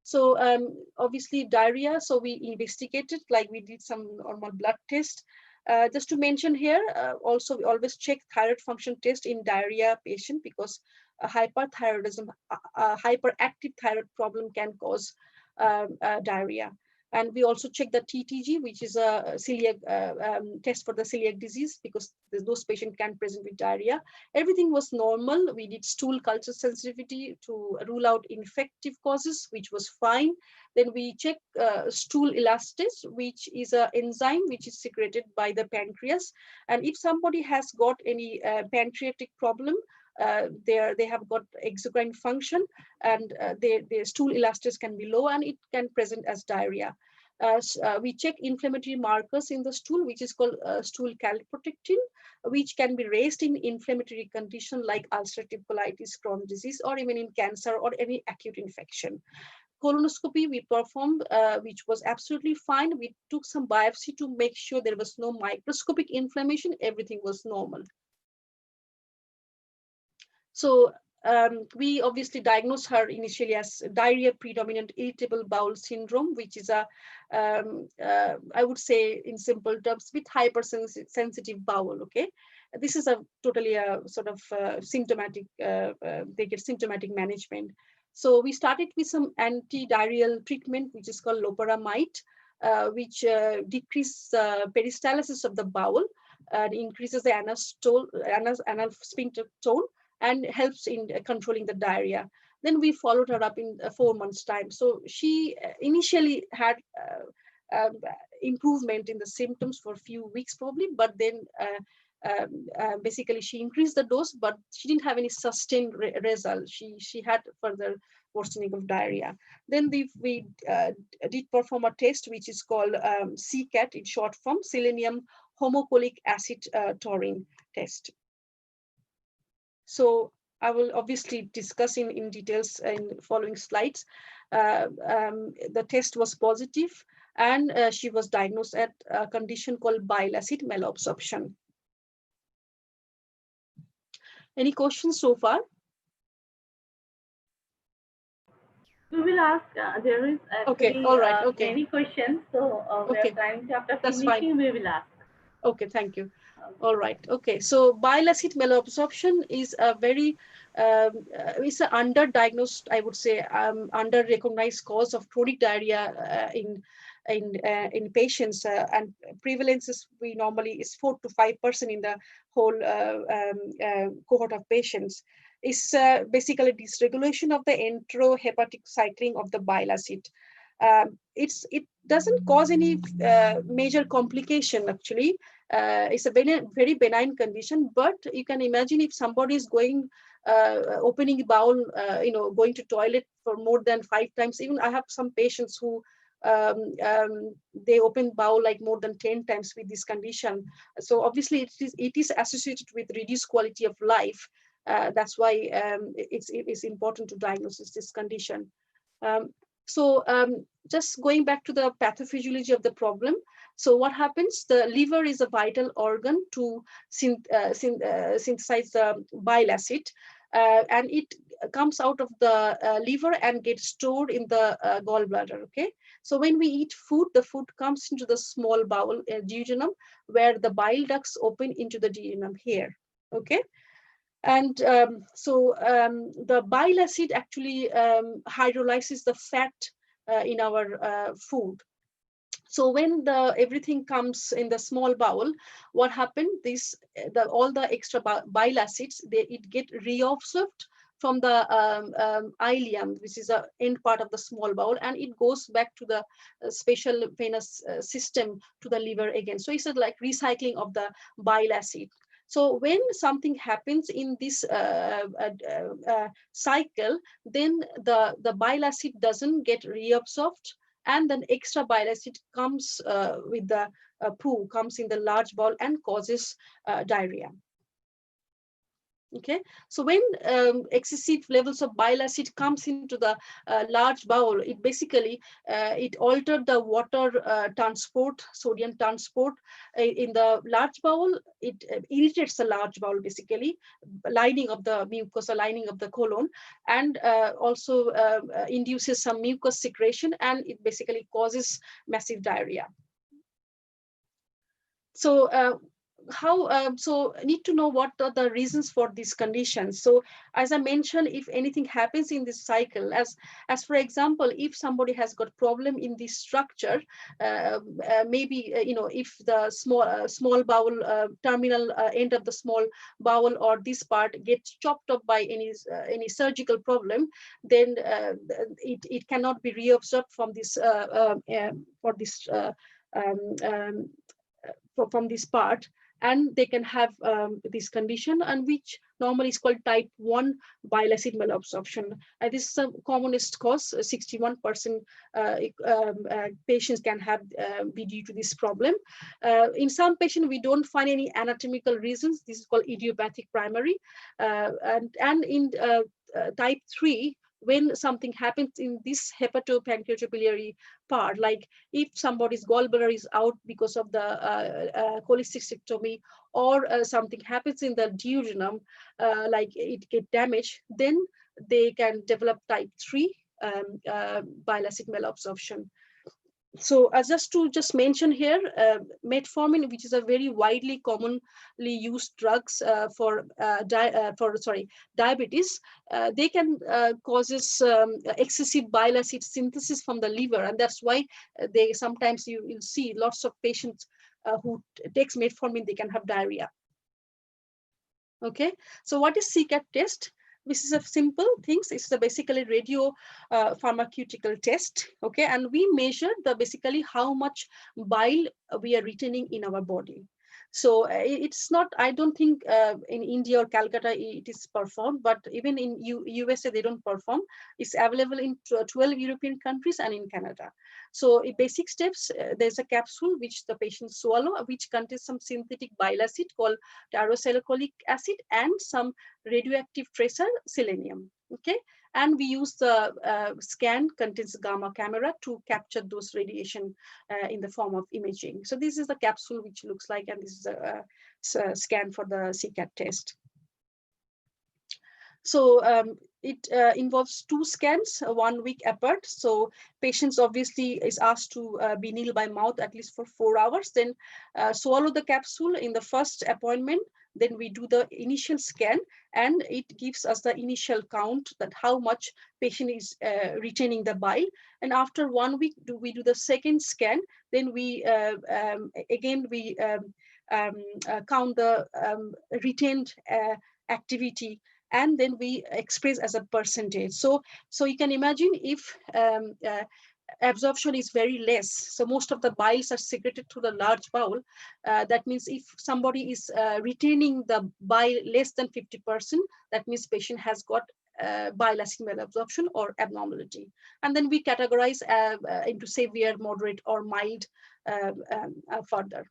So obviously diarrhea. So we investigated, like we did some normal blood test. Just to mention here, also we always check thyroid function test in diarrhea patient because hyperthyroidism, hyperactive thyroid problem can cause diarrhea. And we also check the TTG, which is a celiac test for the celiac disease, because those patients can present with diarrhea. Everything was normal. We did stool culture sensitivity to rule out infective causes, which was fine. Then we check stool elastase, which is an enzyme which is secreted by the pancreas. And if somebody has got any pancreatic problem, they have got exocrine function, and their stool elastase can be low, and it can present as diarrhea. We check inflammatory markers in the stool, which is called stool calprotectin, which can be raised in inflammatory condition like ulcerative colitis, Crohn's disease, or even in cancer or any acute infection. Colonoscopy we performed, which was absolutely fine. We took some biopsy to make sure there was no microscopic inflammation. Everything was normal. So we obviously diagnosed her initially as diarrhea predominant irritable bowel syndrome, which is a, I would say in simple terms, with hypersensitive bowel, okay? This is a totally a sort of symptomatic, they get symptomatic management. So we started with some anti-diarrheal treatment, which is called loperamide, which decreases peristalsis of the bowel and increases the anal sphincter tone, and helps in controlling the diarrhea. Then we followed her up in 4 months' time. So she initially had improvement in the symptoms for a few weeks probably, but then basically she increased the dose, but she didn't have any sustained result. She had further worsening of diarrhea. Then we did perform a test, which is called CCAT in short form, selenium homocholic acid taurine test. So I will obviously discuss in details in following slides. The test was positive, and she was diagnosed at a condition called bile acid malabsorption. Any questions so far? We will ask. There is Okay, actually all right, okay, many questions, so we are okay, trying to, after that's fine. finishing, we will ask. Okay, thank you. All right. Okay. So bile acid malabsorption is a very it's an underdiagnosed, I would say, under-recognized cause of chronic diarrhea in patients, and prevalence is we normally is 4 to 5% in the whole cohort of patients. It's basically dysregulation of the enterohepatic cycling of the bile acid. It doesn't cause any major complication actually. It's a very benign condition, but you can imagine if somebody is going opening bowel, going to toilet for more than 5 times. Even I have some patients who they open bowel like more than 10 times with this condition. So obviously it is associated with reduced quality of life. That's why it is important to diagnose this condition. Um, so just going back to the pathophysiology of the problem. So what happens? The liver is a vital organ to synthesize the bile acid, and it comes out of the liver and gets stored in the gallbladder. Okay, so when we eat food, the food comes into the small bowel, duodenum, where the bile ducts open into the duodenum here. Okay, and the bile acid actually hydrolyzes the fat in our food. So when everything comes in the small bowel, what happened? All the extra bile acids, it get reabsorbed from the ileum, which is the end part of the small bowel, and it goes back to the special venous system to the liver again. So it's like recycling of the bile acid. So when something happens in this cycle, then the bile acid doesn't get reabsorbed, and then extra bile acid comes with the poo, comes in the large bowel and causes diarrhea. Okay, so when excessive levels of bile acid comes into the large bowel, it basically it altered the water transport, sodium transport in the large bowel. It irritates the large bowel, basically lining of the mucosa, lining of the colon, and also induces some mucus secretion, and it basically causes massive diarrhea. So so need to know what are the reasons for these conditions. So as I mentioned, if anything happens in this cycle, as for example, if somebody has got problem in this structure, maybe if the small bowel terminal end of the small bowel or this part gets chopped up by any surgical problem, then it cannot be reabsorbed from this for this um, um, from this part, and they can have this condition, and which normally is called type 1 bile acid malabsorption. This is the commonest cause. 61% patients can have be due to this problem. In some patients, we don't find any anatomical reasons. This is called idiopathic primary. And in type 3, when something happens in this hepatopancreatobiliary part, like if somebody's gallbladder is out because of the cholecystectomy, or something happens in the duodenum, like it get damaged, then they can develop type 3 bile acid malabsorption. So just to mention here, metformin, which is a very widely commonly used drugs for diabetes, they can causes excessive bile acid synthesis from the liver, and that's why they sometimes you'll see lots of patients who takes metformin, they can have diarrhea. Okay, so what is CCAT test? This is a simple things. It's basically radio pharmaceutical test. Okay, and we measure basically how much bile we are retaining in our body. So it's not, I don't think in India or Calcutta it is performed, but even in USA they don't perform. It's available in 12 European countries and in Canada. So in basic steps, there's a capsule which the patients swallow, which contains some synthetic bile acid called tyrosylcholic acid and some radioactive tracer selenium. Okay, and we use the scan contains gamma camera to capture those radiation in the form of imaging. So this is the capsule which looks like, and this is a scan for the CCAT test. So it involves 2 scans, 1 week apart. So patients obviously is asked to be nil by mouth at least for 4 hours, then swallow the capsule in the first appointment. Then we do the initial scan, and it gives us the initial count that how much patient is retaining the bile. And after 1 week, we do the second scan. Then we again we count the retained activity, and then we express as a percentage. So you can imagine if absorption is very less, so most of the biles are secreted through the large bowel. That means if somebody is retaining the bile less than 50%, that means patient has got bile acid malabsorption or abnormality. And then we categorize into severe, moderate, or mild further.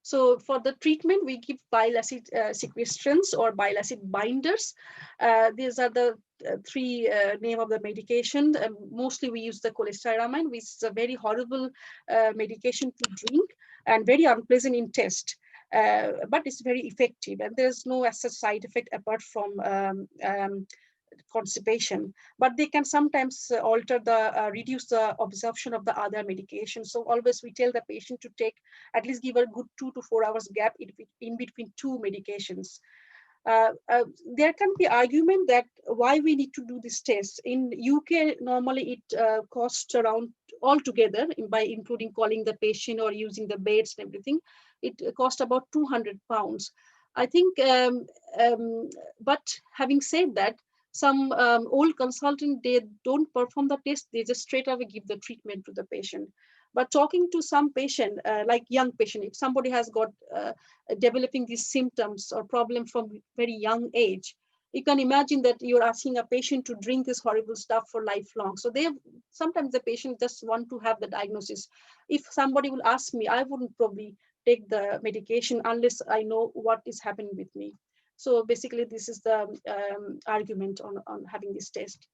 So for the treatment, we give bile acid sequestrants or bile acid binders. These are the 3 name of the medication. Mostly we use the cholestyramine, which is a very horrible medication to drink and very unpleasant in taste. But it's very effective, and there's no such side effect apart from constipation, but they can sometimes alter the reduce the absorption of the other medication. So always we tell the patient to take at least give a good 2 to 4 hours gap in between 2 medications. There can be argument that why we need to do this test. In UK, normally it costs around altogether, by including calling the patient or using the beds and everything, it costs about £200. I think, but having said that, some old consultant, they don't perform the test, they just straight away give the treatment to the patient. But talking to some patient, like young patient, if somebody has got developing these symptoms or problem from very young age, you can imagine that you're asking a patient to drink this horrible stuff for lifelong. So they sometimes the patient just want to have the diagnosis. If somebody will ask me, I wouldn't probably take the medication unless I know what is happening with me. So basically, this is the argument on having this test.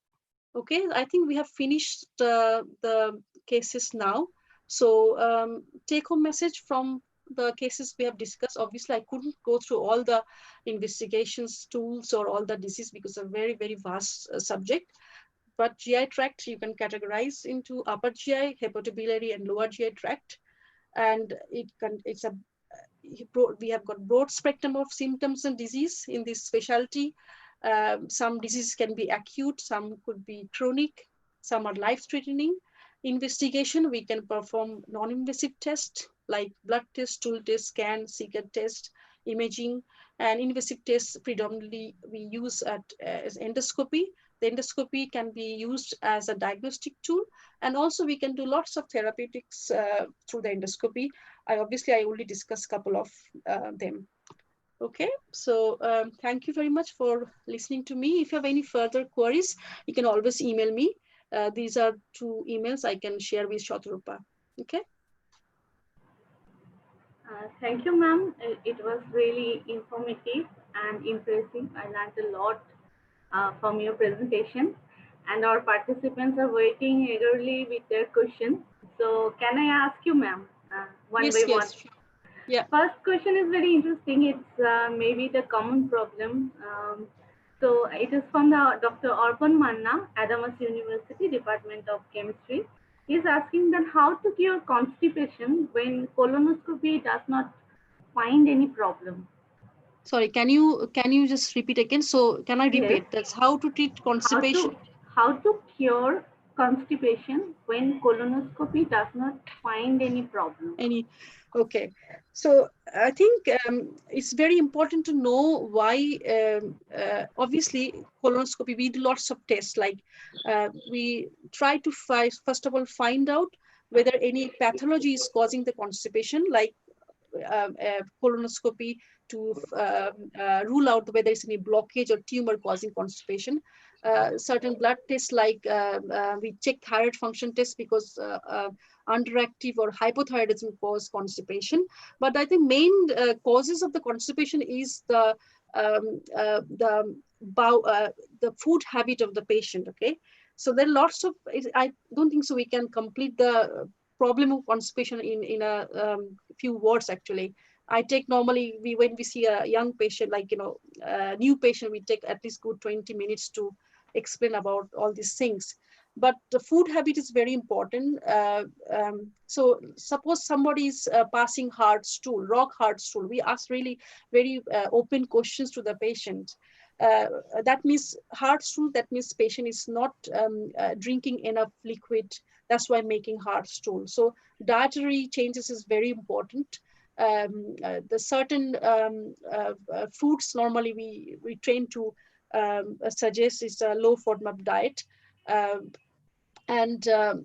Okay, I think we have finished the cases now. So take home message from the cases we have discussed. Obviously, I couldn't go through all the investigations tools or all the disease because it's a very, very vast subject. But GI tract, you can categorize into upper GI, hepatobiliary, and lower GI tract. And we have got broad spectrum of symptoms and disease in this specialty. Some diseases can be acute, some could be chronic, some are life-threatening. Investigation, we can perform non-invasive tests like blood test, stool test, scan, CCAT test, imaging, and invasive tests predominantly we use as endoscopy. The endoscopy can be used as a diagnostic tool, and also we can do lots of therapeutics through the endoscopy. I only discussed a couple of them. Okay, so thank you very much for listening to me. If you have any further queries, you can always email me. These are 2 emails I can share with Shatarupa. Okay. Thank you, ma'am. It was really informative and impressive. I learned a lot from your presentation, and our participants are waiting eagerly with their questions. So can I ask you, ma'am, one by one? Yes. Yeah. First question is very interesting. It's maybe the common problem. So it is from the Dr. Arpan Manna, Adamas University, Department of Chemistry. He's asking that how to cure constipation when colonoscopy does not find any problem. Sorry, can you just repeat again? So can I repeat? Yes. That's how to treat constipation. How to cure constipation when colonoscopy does not find any problem. Okay, so I think it's very important to know why. Obviously, colonoscopy, we do lots of tests. Like we try to first of all find out whether any pathology is causing the constipation, like colonoscopy to rule out whether it's any blockage or tumor causing constipation. Certain blood tests, like we check thyroid function tests because underactive or hypothyroidism cause constipation. But I think main causes of the constipation is the the food habit of the patient. Okay, so there are lots of, I don't think so we can complete the problem of constipation in a few words actually. I take normally, when we see a young patient, like, a new patient, we take at least good 20 minutes to explain about all these things. But the food habit is very important. So suppose somebody is passing hard stool, rock hard stool, we ask really very open questions to the patient. uh, that means hard stool, that means patient is not drinking enough liquid, that's why making hard stool. So dietary changes is very important. The certain foods normally we train to suggest is a low FODMAP diet. Um, and the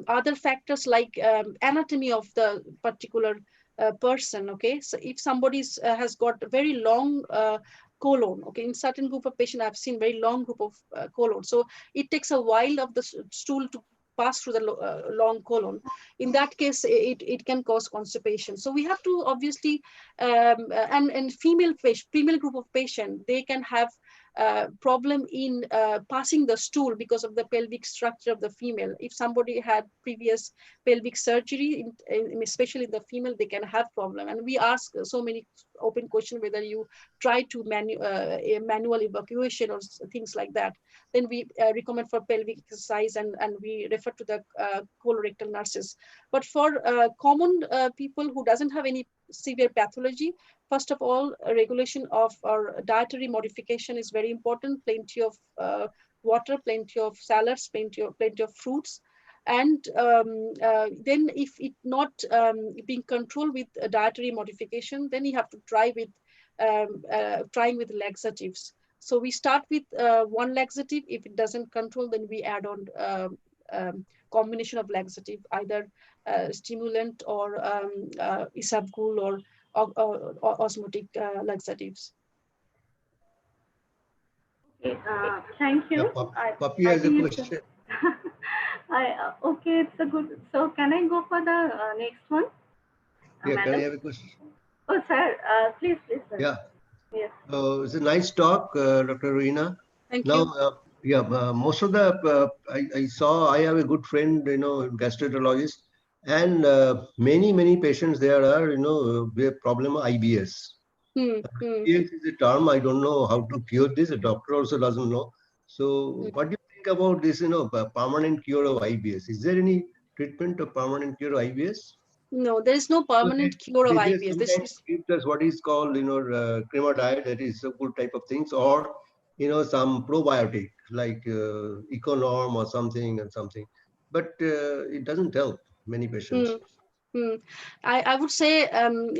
other factors like anatomy of the particular person. Okay, so if somebody has got a very long colon, okay, in certain group of patient I've seen very long group of colon, so it takes a while of the stool to pass through the long colon. In that case, it can cause constipation. So we have to obviously and female group of patient, they can have problem in passing the stool because of the pelvic structure of the female. If somebody had previous pelvic surgery, especially the female, they can have problem. And we ask so many open question whether you try to manual evacuation or things like that. Then we recommend for pelvic exercise, and we refer to the colorectal nurses. But for common people who doesn't have any severe pathology, first of all, a regulation of our dietary modification is very important. Plenty of water, plenty of salads, plenty of fruits. And then if it not being controlled with a dietary modification, then you have to trying with laxatives. So we start with one laxative. If it doesn't control, then we add on combination of laxative, either stimulant or isabgol or osmotic laxatives. Okay, thank Yeah, you. Puppy I has a think it's question. okay. It's a good. So can I go for the next one, Yeah, can I madam? have a question? Oh, sir. Please, sir. Yeah, Yes. it's a nice talk, Dr. Ruina. Thank Now, you. yeah, most of the I saw, I have a good friend, gastroenterologist, and many patients there are, with problem IBS. Hmm, hmm, IBS is a term, I don't know how to cure this. A doctor also doesn't know. hmm. So, what do you think about this, permanent cure of IBS? Is there any treatment of permanent cure of IBS? No, there is no So they, permanent cure of they just IBS. This sometimes is give us what is called, crema diet, that is a good type of things, or, some probiotic like Econorm or something and something. But it doesn't help many hmm. patients. I would say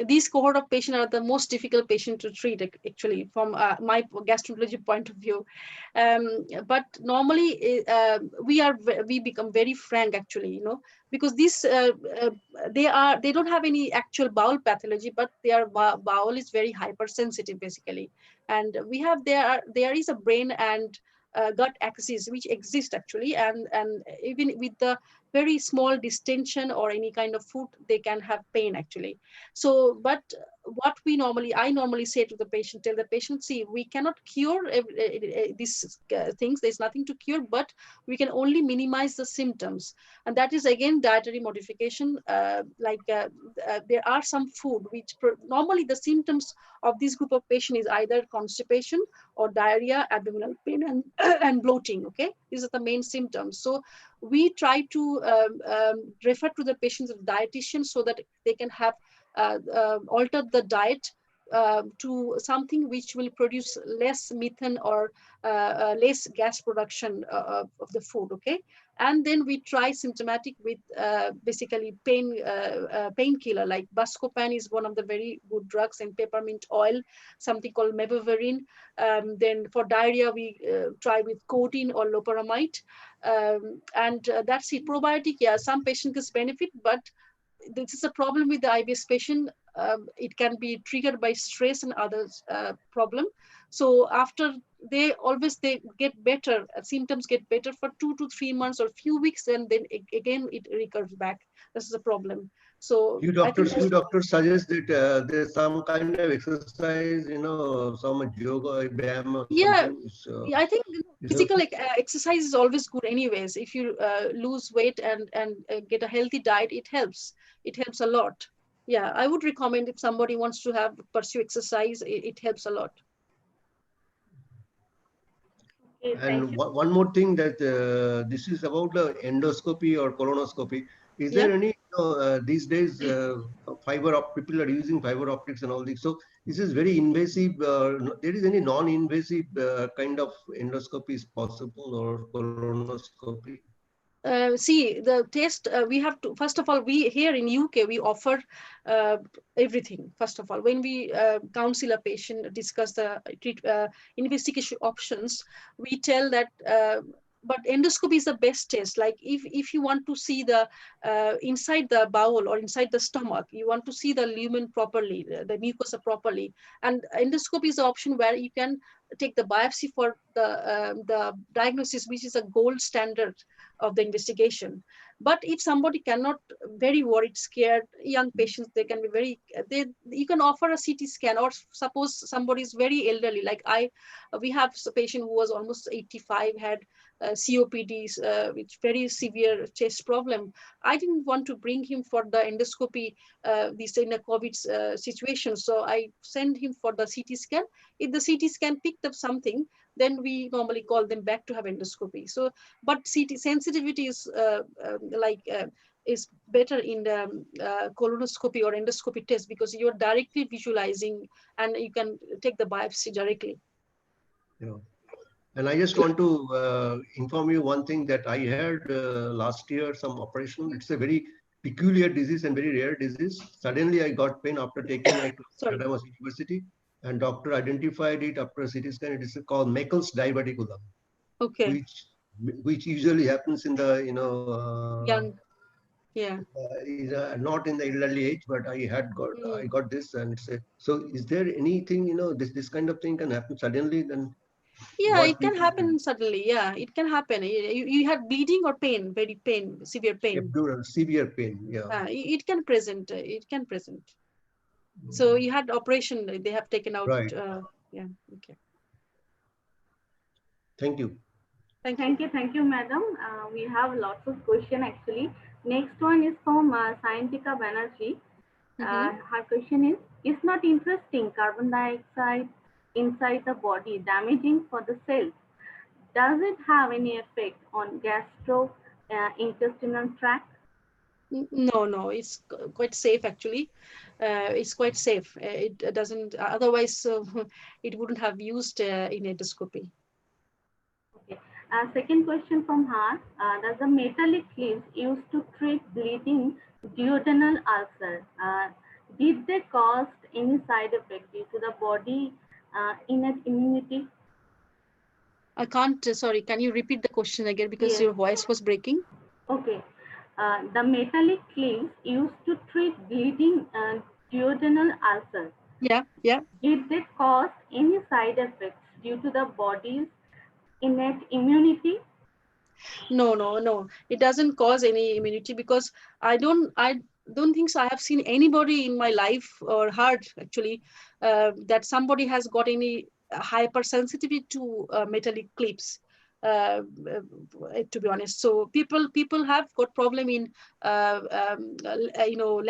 these cohort of patients are the most difficult patient to treat actually from my gastroenterology point of view. But normally we become very frank actually, because these they don't have any actual bowel pathology, but their bowel is very hypersensitive basically. And we have there is a brain and gut axis which exist actually, and even with the very small distension or any kind of food, they can have pain actually. So but what I normally say to the patient, tell the patient, see, we cannot cure these things, there's nothing to cure, but we can only minimize the symptoms. And that is again dietary modification. There are some food which normally the symptoms of this group of patient is either constipation or diarrhea, abdominal pain, and and bloating. Okay, these are the main symptoms. So we try to refer to the patients of dietitian so that they can have alter the diet to something which will produce less methane or less gas production of the food. Okay, and then we try symptomatic with basically painkiller like buscopan is one of the very good drugs, and peppermint oil, something called mevaverine. Then for diarrhea we try with codeine or loperamide. And that's it. Probiotic, yeah, some patients benefit, but this is a problem with the IBS patient. It can be triggered by stress and others problem. So after they get better, symptoms get better for 2 to 3 months or few weeks, and then again it recurs back. This is a problem. So I think Few doctors suggest that there's some kind of exercise, some yoga, BAM or something. yeah, yeah, I think Is okay. physical exercise is always good anyways. If you lose weight and get a healthy diet, it helps. It helps a lot. Yeah, I would recommend if somebody wants to have pursue exercise, it helps a lot. Okay, thank And you. one more thing that this is about the endoscopy or colonoscopy. Is Yeah. there any, these days, people are using fiber optics and all this. So this is very invasive. There is any non-invasive kind of endoscopy is possible or colonoscopy? See the test, we have to, first of all, we here in UK we offer uh, everything. First of all, when we counsel a patient, discuss the investigation options, we tell that but endoscopy is the best test. Like if you want to see the inside the bowel or inside the stomach, you want to see the lumen properly, the mucosa properly, and endoscopy is the option where you can take the biopsy for the diagnosis, which is a gold standard of the investigation. But if somebody cannot, very worried, scared, young patients, they can be very, you can offer a CT scan. Or suppose somebody is very elderly, like we have a patient who was almost 85, had COPD, with very severe chest problem. I didn't want to bring him for the endoscopy this in a COVID situation, so I sent him for the CT scan. If the CT scan picked up something, then we normally call them back to have endoscopy. So but CT sensitivity is better in the colonoscopy or endoscopy test, because you're directly visualizing and you can take the biopsy directly. Yeah. And I just want to inform you one thing that I had last year, some operation. It's a very peculiar disease and very rare disease. Suddenly I got pain after taking my Sorry. Adams University, and doctor identified it after a CT scan. It is called Meckel's diverticulum, Okay. which which usually happens in the Young. Yeah. not in the elderly age, but I Mm. got this, and say, so is there anything, this kind of thing can happen suddenly? Then Yeah, what it can people do? happen suddenly. Yeah, it can happen. You had bleeding or pain, very pain, severe pain. Epidural, severe pain. Yeah. It can present. It can present. So you had operation. They have taken out. Right. Yeah. Okay. Thank you. Thank you. Thank you, madam. We have lots of question actually. Next one is from Sayantika Banerjee. Mm-hmm. Her question is: It's not interesting carbon dioxide inside the body damaging for the cells? Does it have any effect on intestinal tract? No, it's quite safe actually. It's quite safe. It doesn't. Otherwise, it wouldn't have used in endoscopy. Okay. Second question from her. Does the metallic clips used to treat bleeding duodenal ulcer, did they cause any side effect due to the body innate immunity? I can't. Sorry. Can you repeat the question again, because Yes. your voice was breaking? Okay. The metallic clips used to treat bleeding duodenal ulcer, Yeah. Yeah. did they cause any side effects due to the body's innate immunity? No. It doesn't cause any immunity, because I don't think so. I have seen anybody in my life or heard actually that somebody has got any hypersensitivity to metallic clips. To be honest, so people have got problem in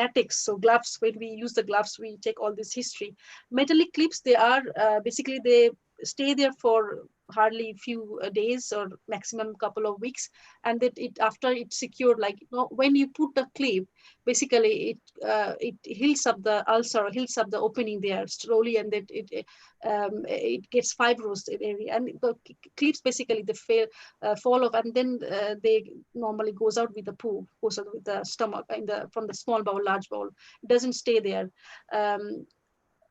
latex, so gloves. When we use the gloves, we take all this history. Metallic clips, they are basically, they stay there for hardly few days or maximum couple of weeks, and that it after it's secured, like when you put the clip, basically it heals up the ulcer, heals up the opening there slowly, and that it gets fibrous in area, and the clips basically they fall off, and then they normally goes out with the poo, goes out with the stomach, from the small bowel, large bowel. It doesn't stay there. um,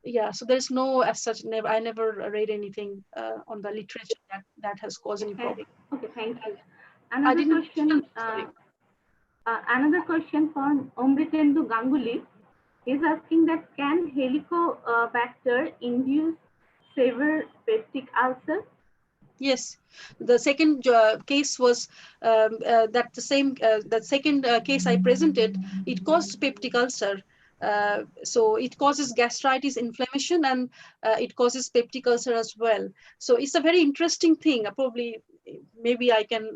yeah, so there's no as such, never, I never read anything on the literature that has caused any Okay, problem. okay, thank you. I Another didn't. question, Sorry. another question from Omritendu Ganguly is asking that can Helicobacter induce severe peptic ulcer? Yes, the second case was that the second case I presented. It caused peptic ulcer. So it causes gastritis, inflammation, and it causes peptic ulcer as well. So it's a very interesting thing. Probably, maybe I can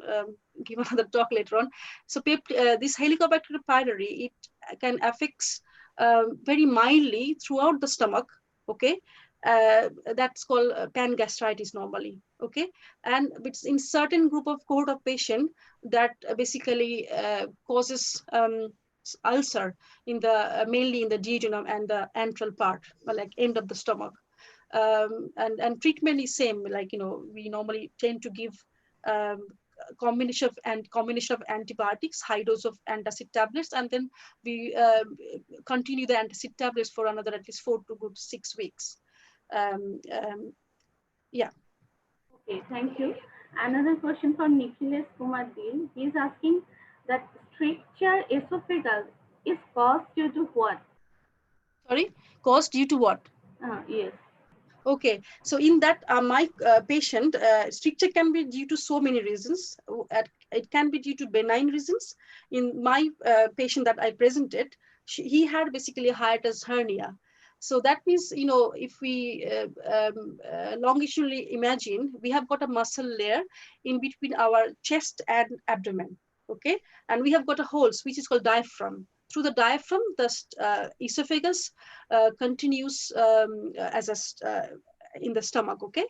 give another talk later on. So this Helicobacter pylori, it can affect very mildly throughout the stomach. Okay, that's called pan-gastritis normally. Okay, and it's in certain group of cohort of patient that basically causes ulcer in the mainly in the duodenum and the antral part, like end of the stomach. And treatment is same, like, we normally tend to give um, combination of antibiotics, high dose of antacid tablets, and then we continue the antacid tablets for another at least 4 to 6 weeks. um, um, yeah. Okay, thank you. Another question from Nikhil's Kumar Dil. He is asking that stricture esophagus is caused due to what? Sorry, caused due to what? Yes. Okay, so in that my patient, stricture can be due to so many reasons. It can be due to benign reasons. In my patient that I presented, he had basically hiatus hernia. So that means, if we longitudinally imagine, we have got a muscle layer in between our chest and abdomen. Okay, and we have got a holes which is called diaphragm. Through the diaphragm, the esophagus continues as in the stomach. Okay,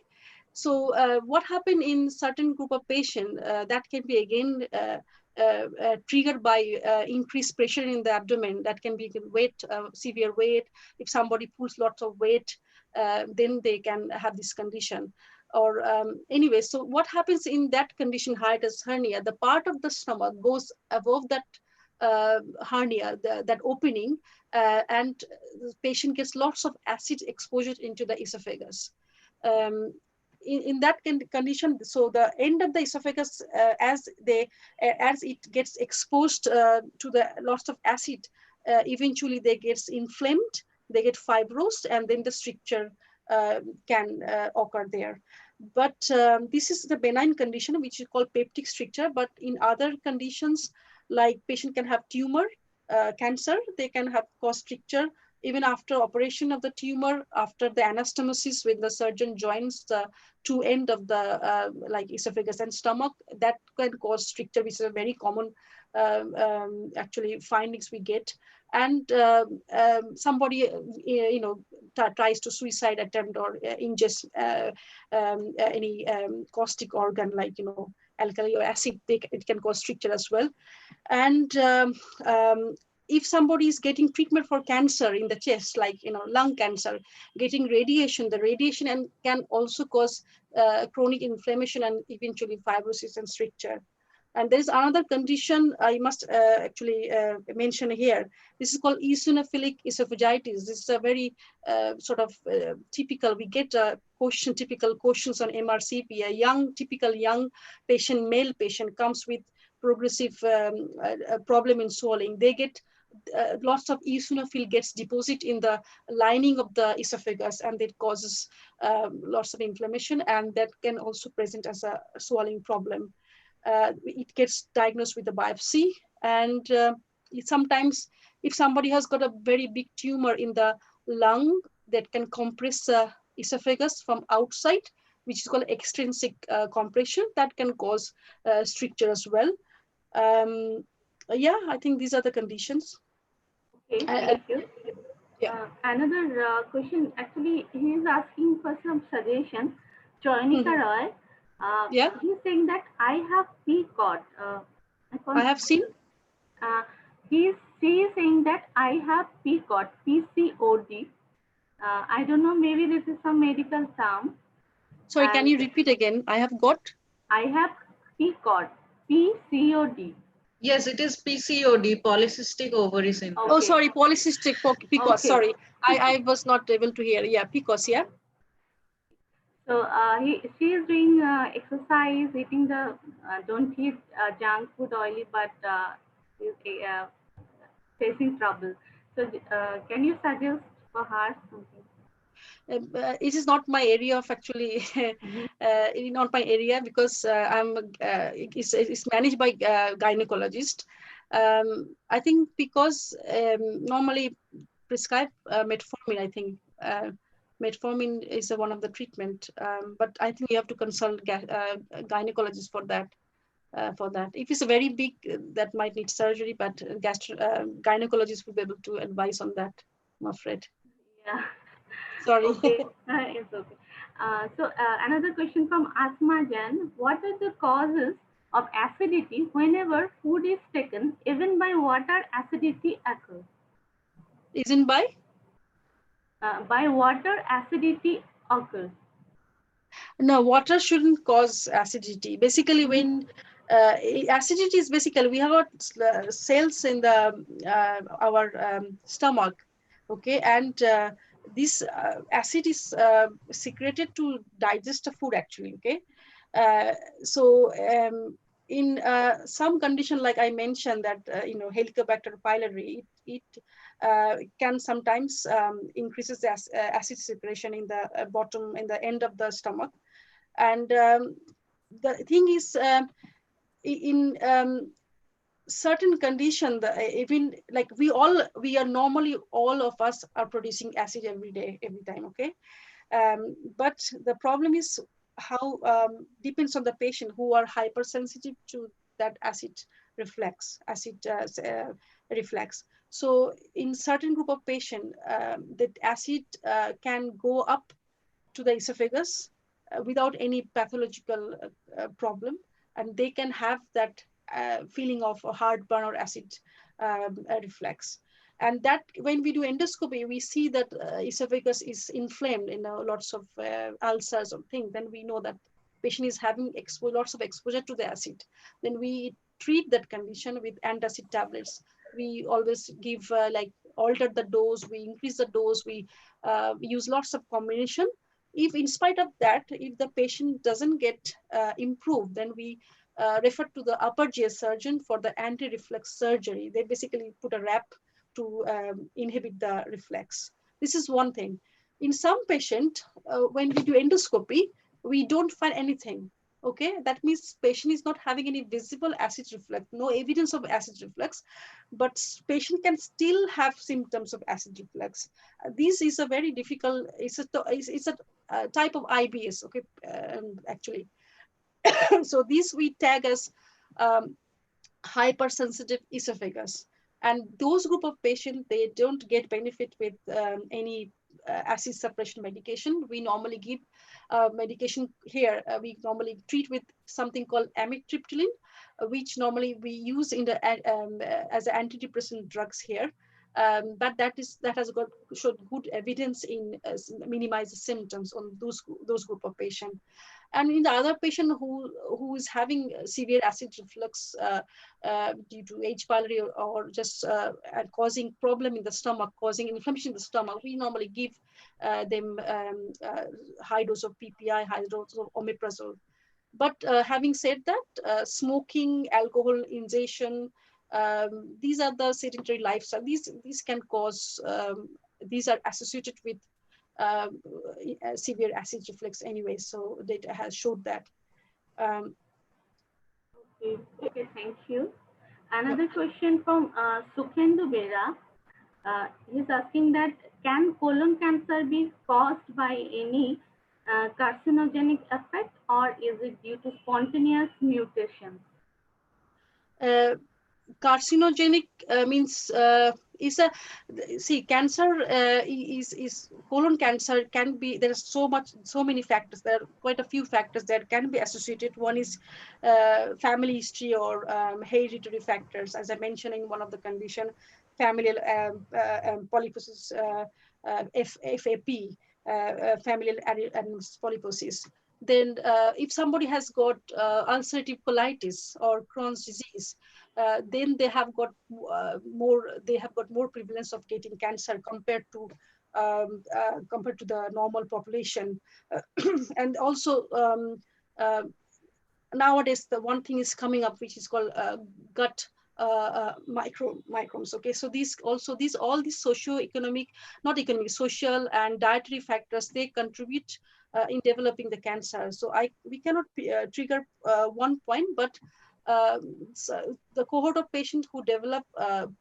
so what happened in certain group of patient, that can be again triggered by increased pressure in the abdomen. That can be weight, severe weight. If somebody pulls lots of weight, then they can have this condition. Or anyway, so what happens in that condition, hiatus hernia, the part of the stomach goes above that hernia, that opening, and the patient gets lots of acid exposure into the esophagus. Um, in that condition, so the end of the esophagus, as it gets exposed to the lots of acid, eventually they gets inflamed, they get fibrosed, and then the stricture can occur there. But this is the benign condition which is called peptic stricture. But in other conditions, like patient can have tumor, cancer, they can have cause stricture even after operation of the tumor, after the anastomosis, when the surgeon joins the two end of the like esophagus and stomach, that can cause stricture, which is a very common actually findings we get. And somebody tries to suicide attempt, or ingest any caustic organ, like alkali or acid, it can cause stricture as well. And if somebody is getting treatment for cancer in the chest, like lung cancer, getting radiation, the radiation and can also cause chronic inflammation and eventually fibrosis and stricture. And there is another condition I must actually mention here. This is called eosinophilic esophagitis. This is a very sort of typical. We get typical questions on MRCP. A typical young patient, male patient, comes with progressive problem in swallowing. They get lots of eosinophil gets deposit in the lining of the esophagus, and it causes lots of inflammation, and that can also present as a swallowing problem. It gets diagnosed with a biopsy, and sometimes if somebody has got a very big tumor in the lung that can compress the esophagus from outside, which is called extrinsic compression, that can cause stricture as well. Yeah, I think these are the conditions. Okay, thank you. Yeah. Another question, actually, he is asking for some suggestion. Choinika Roy, Yeah, he's saying that I have PCOD. I have seen. Uh, she is saying that I have PCOD, PCOD. I don't know, maybe this is some medical term. Sorry, can you And repeat again? I have got. I have PCOD, PCOD. Yes, it is PCOD, polycystic ovary syndrome. Oh, Okay. sorry, polycystic PCOS. Okay. Sorry, I was not able to hear. Yeah, PCOS. Yeah. So she is doing exercise, eating the don't eat junk food, oily, but is facing trouble. So can you suggest for her something? it is not my area of actually, not my area, because it's managed by gynecologist. I think because normally prescribe metformin. I think metformin is one of the treatment, but I think you have to consult gynecologist for that. If it's a very big, that might need surgery, but gynecologist will be able to advise on that, I'm afraid. Yeah. Sorry. Okay, it's okay. Another question from Asma Jan. What are the causes of acidity whenever food is taken? Even by water, acidity occurs. Isn't by? By water, acidity occurs. No, water shouldn't cause acidity. Basically, when acidity is basically, we have got cells in the our stomach, okay, and this acid is secreted to digest the food actually, okay. Uh, so in some condition, like I mentioned, that Helicobacter pylori, it can sometimes increases the acid secretion in the bottom, in the end of the stomach. And the thing is, in certain condition, even like we are normally, all of us are producing acid every day, every time, okay. But the problem is how depends on the patient who are hypersensitive to that acid reflex. So in certain group of patient, that acid can go up to the esophagus without any pathological problem, and they can have that feeling of a heartburn or acid reflex. And that when we do endoscopy, we see that esophagus is inflamed in lots of ulcers or things. Then we know that patient is having lots of exposure to the acid. Then we treat that condition with antacid tablets. We always give like alter the dose, we increase the dose, we use lots of combination. If in spite of that, if the patient doesn't get improved, then we refer to the upper GI surgeon for the anti-reflex surgery. They basically put a wrap to inhibit the reflex. This is one thing. In some patient, when we do endoscopy, we don't find anything. Okay, that means patient is not having any visible acid reflux, no evidence of acid reflux, but patient can still have symptoms of acid reflux. This is a very difficult, it's a type of IBS, okay, actually. So this we tag as hypersensitive esophagus. And those group of patients, they don't get benefit with any acid suppression medication. We normally give medication here. We normally treat with something called amitriptyline, which normally we use in the as antidepressant drugs here. But that has showed good evidence in minimize the symptoms on those group of patients. And in the other patient who is having severe acid reflux due to H. pylori or just causing problem in the stomach, causing inflammation in the stomach, we normally give them high dose of PPI, high dose of omeprazole. But having said that, smoking, alcohol ingestion, these are the sedentary lifestyle. These can cause, these are associated with severe acid reflux anyway. So data has showed that. Okay, thank you. Another question from Sukhendu Bera. He's asking that, can colon cancer be caused by any carcinogenic effect, or is it due to spontaneous mutations? Carcinogenic means is a cancer is colon cancer can be, there is so many factors, there are quite a few factors that can be associated. One is family history or hereditary factors, as I mentioned in one of the condition, familial polyposis, FAP, familial polyposis. Then if somebody has got ulcerative colitis or Crohn's disease, then they have got more prevalence of getting cancer compared to the normal population. And also nowadays the one thing is coming up which is called gut microns. Okay, so all these socio-economic, not economic, social and dietary factors, they contribute in developing the cancer. So we cannot trigger one point, but so the cohort of patients who develop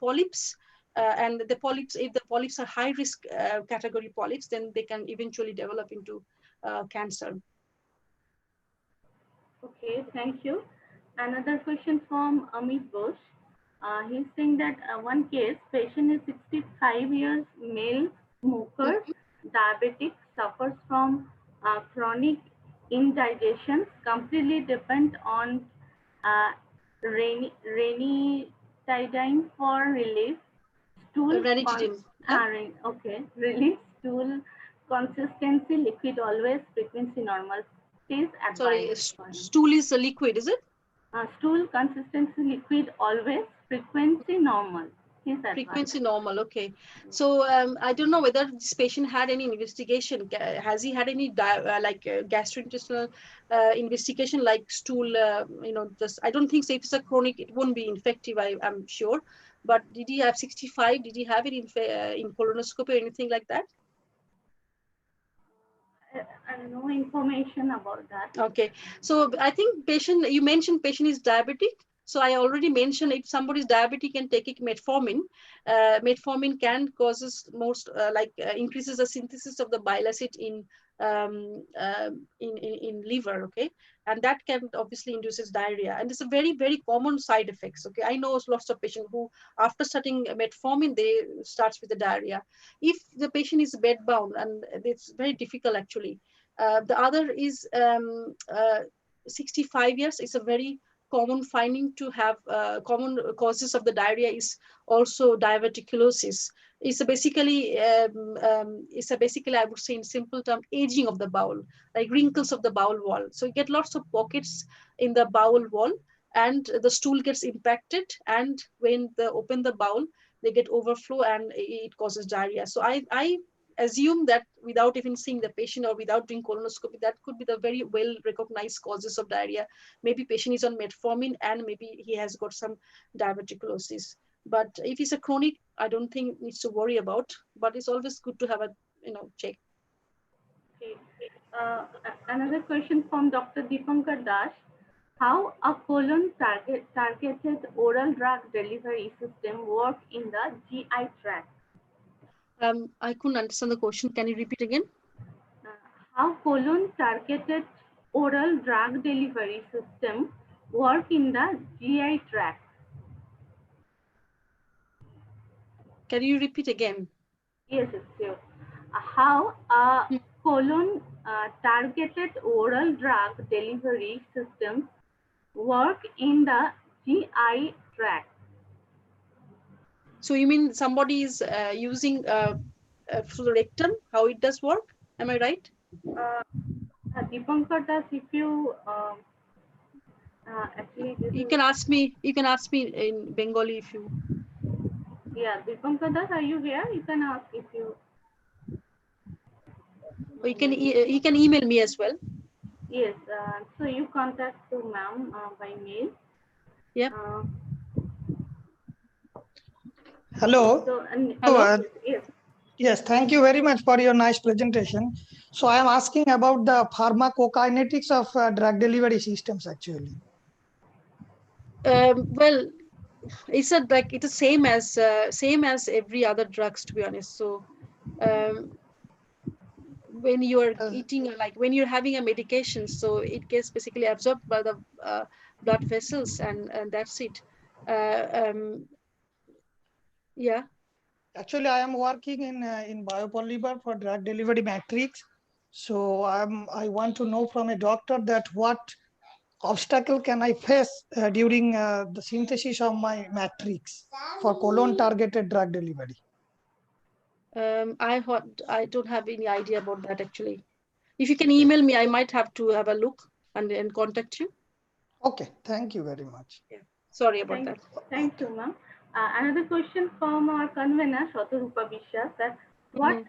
polyps, and the polyps, if the polyps are high risk category polyps, then they can eventually develop into cancer. Okay, thank you. Another question from Amit Bush. He's saying that one case, patient is 65 years, male, smoker, diabetic, suffers from chronic indigestion, completely depend on uh, ranitidine for relief. Stool, Ranitidine. okay, relief, stool consistency, liquid always, frequency normal. Please Sorry, advise. stool is a liquid, is it? Stool consistency, liquid always, frequency normal. Please advise. Frequency normal. Okay. So I don't know whether this patient had any investigation. Has he had any gastrointestinal investigation, like stool? Just I don't think so. If it's a chronic, it won't be infective. I'm sure. But did he have 65? Did he have it in colonoscopy or anything like that? No information about that. Okay, so I think you mentioned patient is diabetic. So I already mentioned if somebody is diabetic and taking metformin, metformin can causes increases the synthesis of the bile acid in liver. Okay, and that can obviously induces diarrhea, and it's a very very common side effects. Okay, I know lots of patients who after starting metformin they starts with the diarrhea. If the patient is bedbound, and it's very difficult actually. The other is 65 years. It's a very common finding to have common causes of the diarrhea is also diverticulosis. It's basically I would say in simple term aging of the bowel, like wrinkles of the bowel wall. So you get lots of pockets in the bowel wall, and the stool gets impacted, and when they open the bowel, they get overflow and it causes diarrhea. So I assume that without even seeing the patient or without doing colonoscopy, that could be the very well recognized causes of diarrhea. Maybe patient is on metformin and maybe he has got some diverticulosis. But if it's a chronic, I don't think it needs to worry about, but it's always good to have a check. Okay. Another question from Dr. Deepankar Das. How a colon targeted oral drug delivery system work in the GI tract? I couldn't understand the question. Can you repeat again? How colon targeted oral drug delivery system work in the GI tract? Can you repeat again? Yes, sure. How a colon targeted oral drug delivery system work in the GI tract? So you mean somebody is using through the rectum, how it does work? Am I right? Deepankar Das, if you actually you can ask me in Bengali if you. Yeah, Deepankar Das, are you here? You can ask if you. Or you can email me as well. Yes, so you contact to ma'am by mail. Yeah. Hello. So, Hello. yes. Yes, thank you very much for your nice presentation. So I am asking about the pharmacokinetics of drug delivery systems actually. Well, it's the same as every other drugs, to be honest. So when you are eating, like when you're having a medication, so it gets basically absorbed by the blood vessels, and that's it. Yeah. Actually, I am working in biopolymer for drug delivery matrix. So I want to know from a doctor that what obstacle can I face during the synthesis of my matrix for colon targeted drug delivery. I don't have any idea about that actually. If you can email me, I might have to have a look and contact you. Okay, thank you very much. Yeah. Sorry about that. Thank you, ma'am. Another question from our convener, Shatarupa Vishwas, that what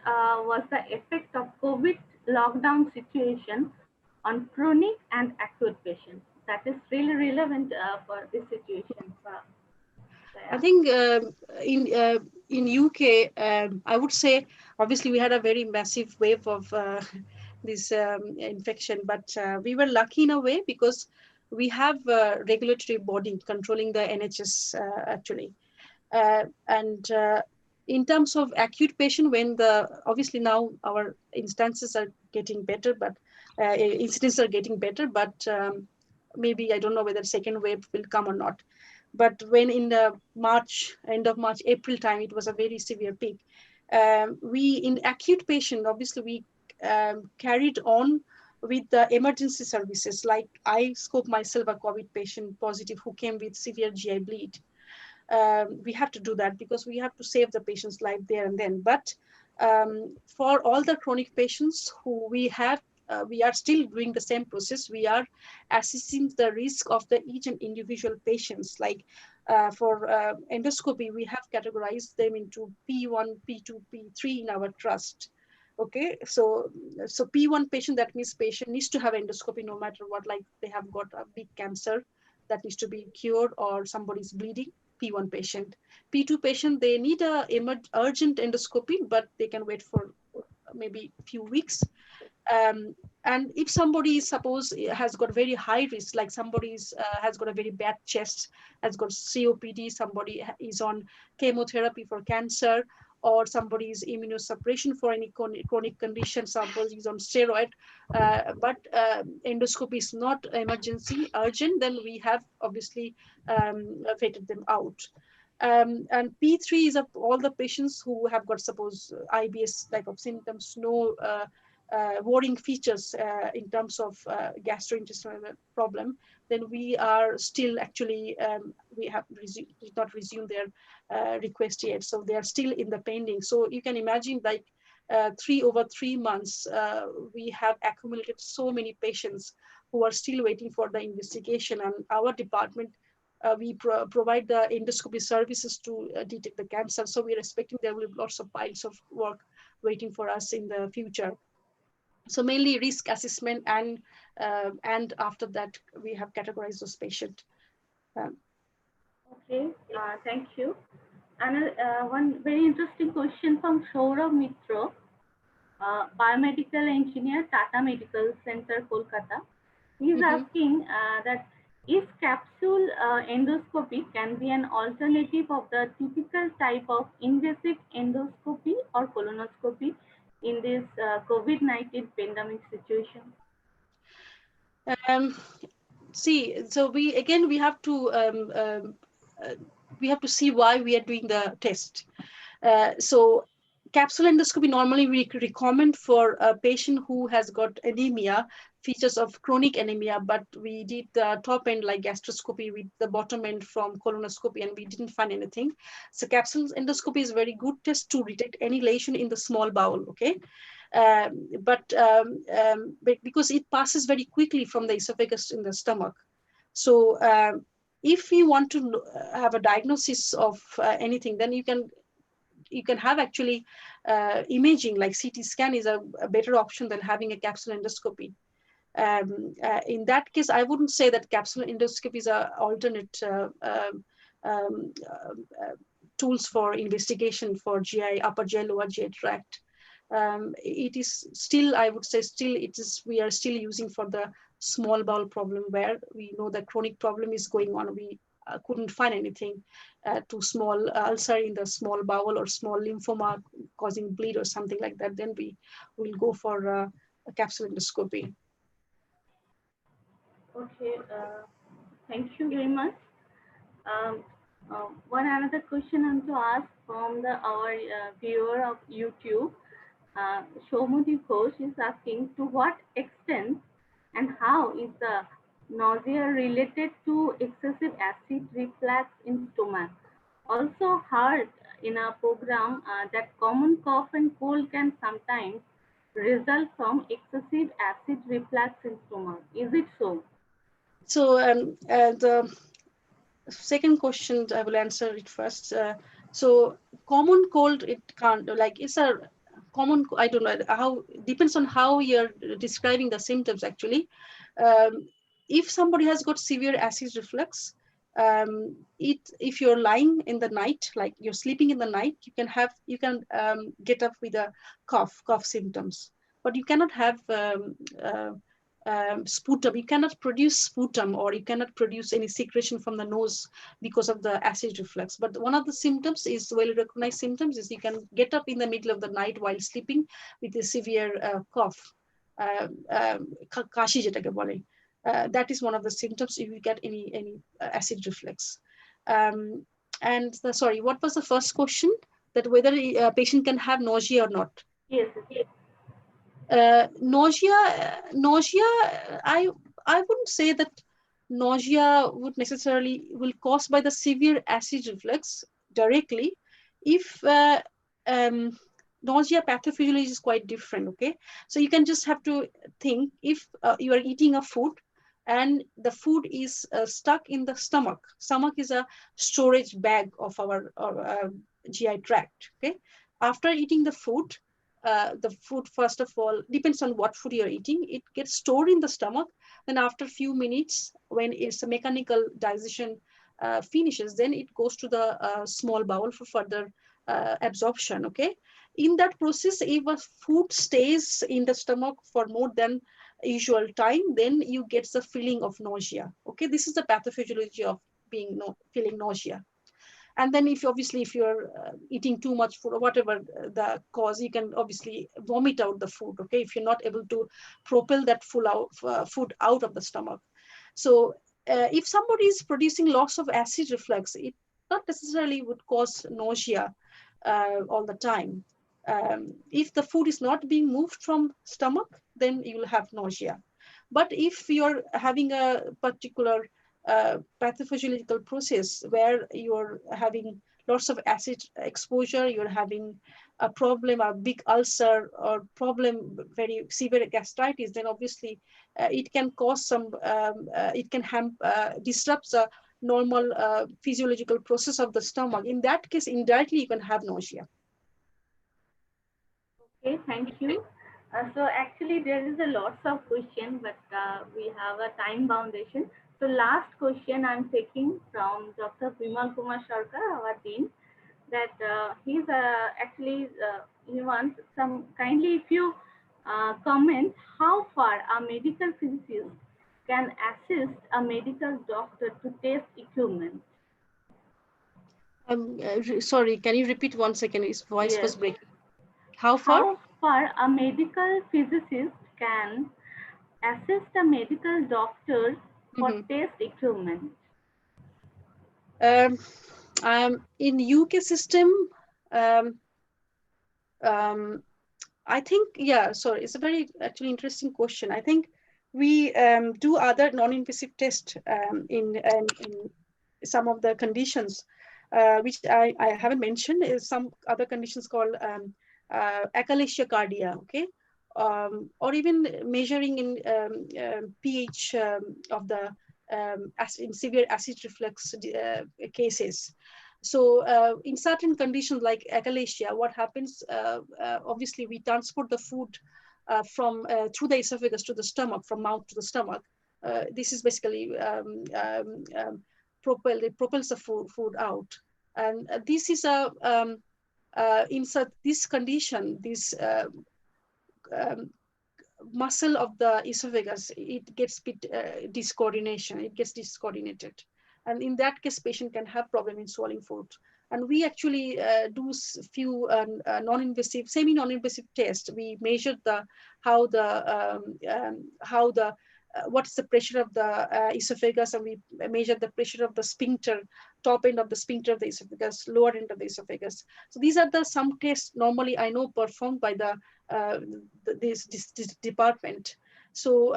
was the effect of COVID lockdown situation on chronic and acute patients? That is really relevant for this situation. I think in UK, I would say obviously we had a very massive wave of this infection, but we were lucky in a way because we have a regulatory body controlling the NHS actually. And in terms of acute patient, when the obviously now our instances are getting better, but incidents are getting better, but maybe I don't know whether second wave will come or not. But when in the March, end of March, April time, it was a very severe peak. We in acute patient, obviously we carried on with the emergency services. Like I scope myself a COVID patient positive who came with severe GI bleed. We have to do that because we have to save the patient's life there and then. But for all the chronic patients who we have, we are still doing the same process. We are assessing the risk of the each and individual patients. Like for endoscopy, we have categorized them into P1, P2, P3 in our trust. Okay, so P1 patient, that means patient needs to have endoscopy no matter what, like they have got a big cancer that needs to be cured or somebody's bleeding. P1 patient. P2 patient, they need a urgent endoscopy, but they can wait for maybe a few weeks. And if somebody suppose has got very high risk, like somebody's has got a very bad chest, has got COPD, somebody is on chemotherapy for cancer, or somebody is immunosuppression for any chronic condition, suppose he's on steroid, but endoscopy is not emergency urgent, then we have obviously vetted them out. And P3 is of all the patients who have got suppose IBS type of symptoms, no worrying features in terms of gastrointestinal problem, then we are still actually, we have did not resume their request yet. So they are still in the pending. So you can imagine like over 3 months, we have accumulated so many patients who are still waiting for the investigation. And our department, we provide the endoscopy services to detect the cancer. So we're expecting there will be lots of piles of work waiting for us in the future. So mainly risk assessment, and after that we have categorized those patients. Okay, thank you. And one very interesting question from Saurabh Mitra, biomedical engineer, Tata Medical Center, Kolkata. He is asking that if capsule endoscopy can be an alternative of the typical type of invasive endoscopy or colonoscopy in this COVID-19 pandemic situation. See, so we have to see why we are doing the test. So capsule endoscopy normally we recommend for a patient who has got anemia, features of chronic anemia, but we did the top end like gastroscopy with the bottom end from colonoscopy and we didn't find anything. So capsule endoscopy is a very good test to detect any lesion in the small bowel, okay? But because it passes very quickly from the esophagus in the stomach. So if you want to have a diagnosis of anything, then you can have actually imaging, like CT scan is a better option than having a capsule endoscopy. In that case, I wouldn't say that capsule endoscopy is an alternate tools for investigation for GI, upper GI, lower GI tract. It is still, I would say, we are still using for the small bowel problem where we know the chronic problem is going on. We couldn't find anything too small ulcer in the small bowel or small lymphoma causing bleed or something like that. Then we will go for a capsule endoscopy. Okay, thank you very much. One another question I want to ask from our viewer of YouTube, Shomudi Ghosh is asking, to what extent and how is the nausea related to excessive acid reflux in stomach? Also heard in a program that common cough and cold can sometimes result from excessive acid reflux in stomach. Is it so? So the second question, I will answer it first. So common cold, it can't, like it's a common, I don't know how, depends on how you're describing the symptoms actually. If somebody has got severe acid reflux, If you're lying in the night, like you're sleeping in the night, you can get up with a cough symptoms, but you cannot have sputum. You cannot produce sputum, or you cannot produce any secretion from the nose because of the acid reflux. But one of the symptoms is well recognized symptoms is you can get up in the middle of the night while sleeping with a severe cough, kashi যেটাকে বলে. That is one of the symptoms if you get any acid reflux. And sorry, what was the first question? That whether a patient can have nausea or not? Yes. Nausea, I wouldn't say that nausea would necessarily will caused by the severe acid reflux directly. If nausea pathophysiology is quite different, okay? So you can just have to think if you are eating a food and the food is stuck in the stomach. Stomach is a storage bag of our GI tract, okay? After eating the food, first of all, depends on what food you're eating. It gets stored in the stomach. Then after a few minutes, when it's a mechanical digestion finishes, then it goes to the small bowel for further absorption, okay? In that process, if a food stays in the stomach for more than usual time, then you get the feeling of nausea, okay? This is the pathophysiology of feeling nausea. And then if you're eating too much food or whatever the cause, you can obviously vomit out the food, okay, if you're not able to propel that food out of the stomach. So if somebody is producing lots of acid reflux, it not necessarily would cause nausea all the time. If the food is not being moved from stomach, then you will have nausea. But if you're having a particular pathophysiological process where you're having lots of acid exposure, you're having a problem, a big ulcer or problem, very severe gastritis, then obviously it can cause some, it can disrupt the normal physiological process of the stomach. In that case, indirectly, you can have nausea. Okay, thank you. So actually there is a lots of question, but we have a time foundation. So last question I'm taking from Dr. Bimal Kumar Sarkar, our dean, that he's actually he wants some kindly if you comment how far a medical physicist can assist a medical doctor to test equipment. Sorry, can you repeat once again? His voice Yes. was breaking. How far a medical physicist can assist a medical doctor for test equipment? In UK system, I think, yeah, sorry, it's a very actually interesting question. I think we do other non-invasive tests in some of the conditions, which I haven't mentioned, is some other conditions called achalasia cardia, okay? Or even measuring in pH of the in severe acid reflux cases. So in certain conditions like achalasia, what happens, obviously we transport the food from through the esophagus to the stomach, from mouth to the stomach. This is basically it propels the food out. And this is a, in this condition, this muscle of the esophagus, it gets discoordinated. And in that case, patient can have problem in swallowing food. And we actually do few non-invasive, semi-non-invasive tests. We measured what's the pressure of the esophagus, and we measure the pressure of the sphincter, top end of the sphincter of the esophagus, lower end of the esophagus. So these are some tests normally I know performed by this department. So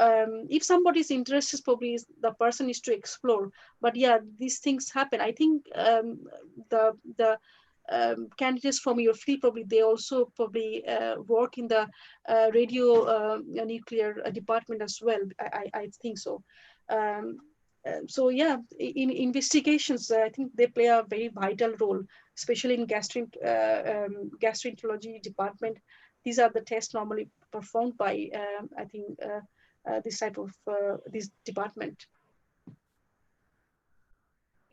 if somebody is interested, probably the person is to explore. But yeah, these things happen. I think the candidates from your field, probably they also probably work in the radio nuclear department as well. I think so. So yeah, in investigations, I think they play a very vital role, especially in gastroenterology department. These are the tests normally performed by, I think, this type of this department.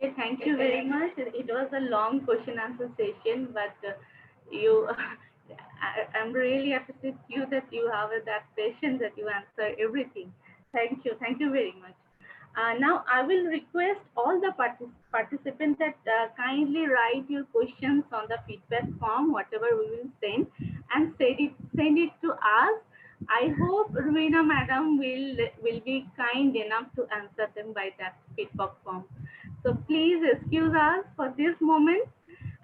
Okay, thank you very much. It was a long question answer session, but you, I'm really appreciate you that you have that patience that you answer everything. Thank you very much. Now I will request all the participants that kindly write your questions on the feedback form, whatever we will send, and send it to us. I hope Ruina madam will be kind enough to answer them by that feedback form. So please excuse us for this moment.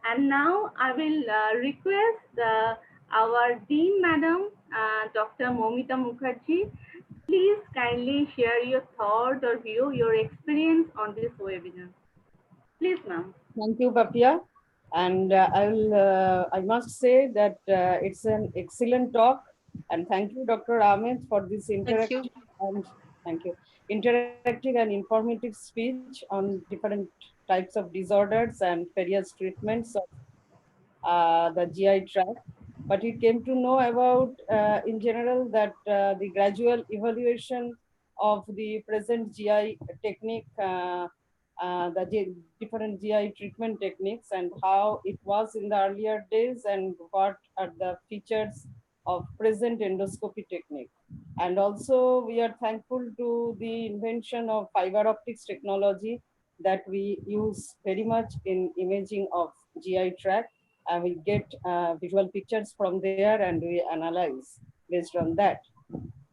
And now I will request our Dean Madam, Dr. Momita Mukherjee. Please kindly share your thought or view, your experience on this webinar. Please, ma'am. Thank you, Papia. And I must say that it's an excellent talk. And thank you, Dr. Ahmed, for this Thank you. interactive and thank you, interactive and informative speech on different types of disorders and various treatments of the GI tract. But we came to know about, in general, that the gradual evaluation of the present GI technique, different GI treatment techniques, and how it was in the earlier days, and what are the features of present endoscopy technique. And also, we are thankful to the invention of fiber optics technology that we use very much in imaging of GI tract, and we get visual pictures from there and we analyze based on that.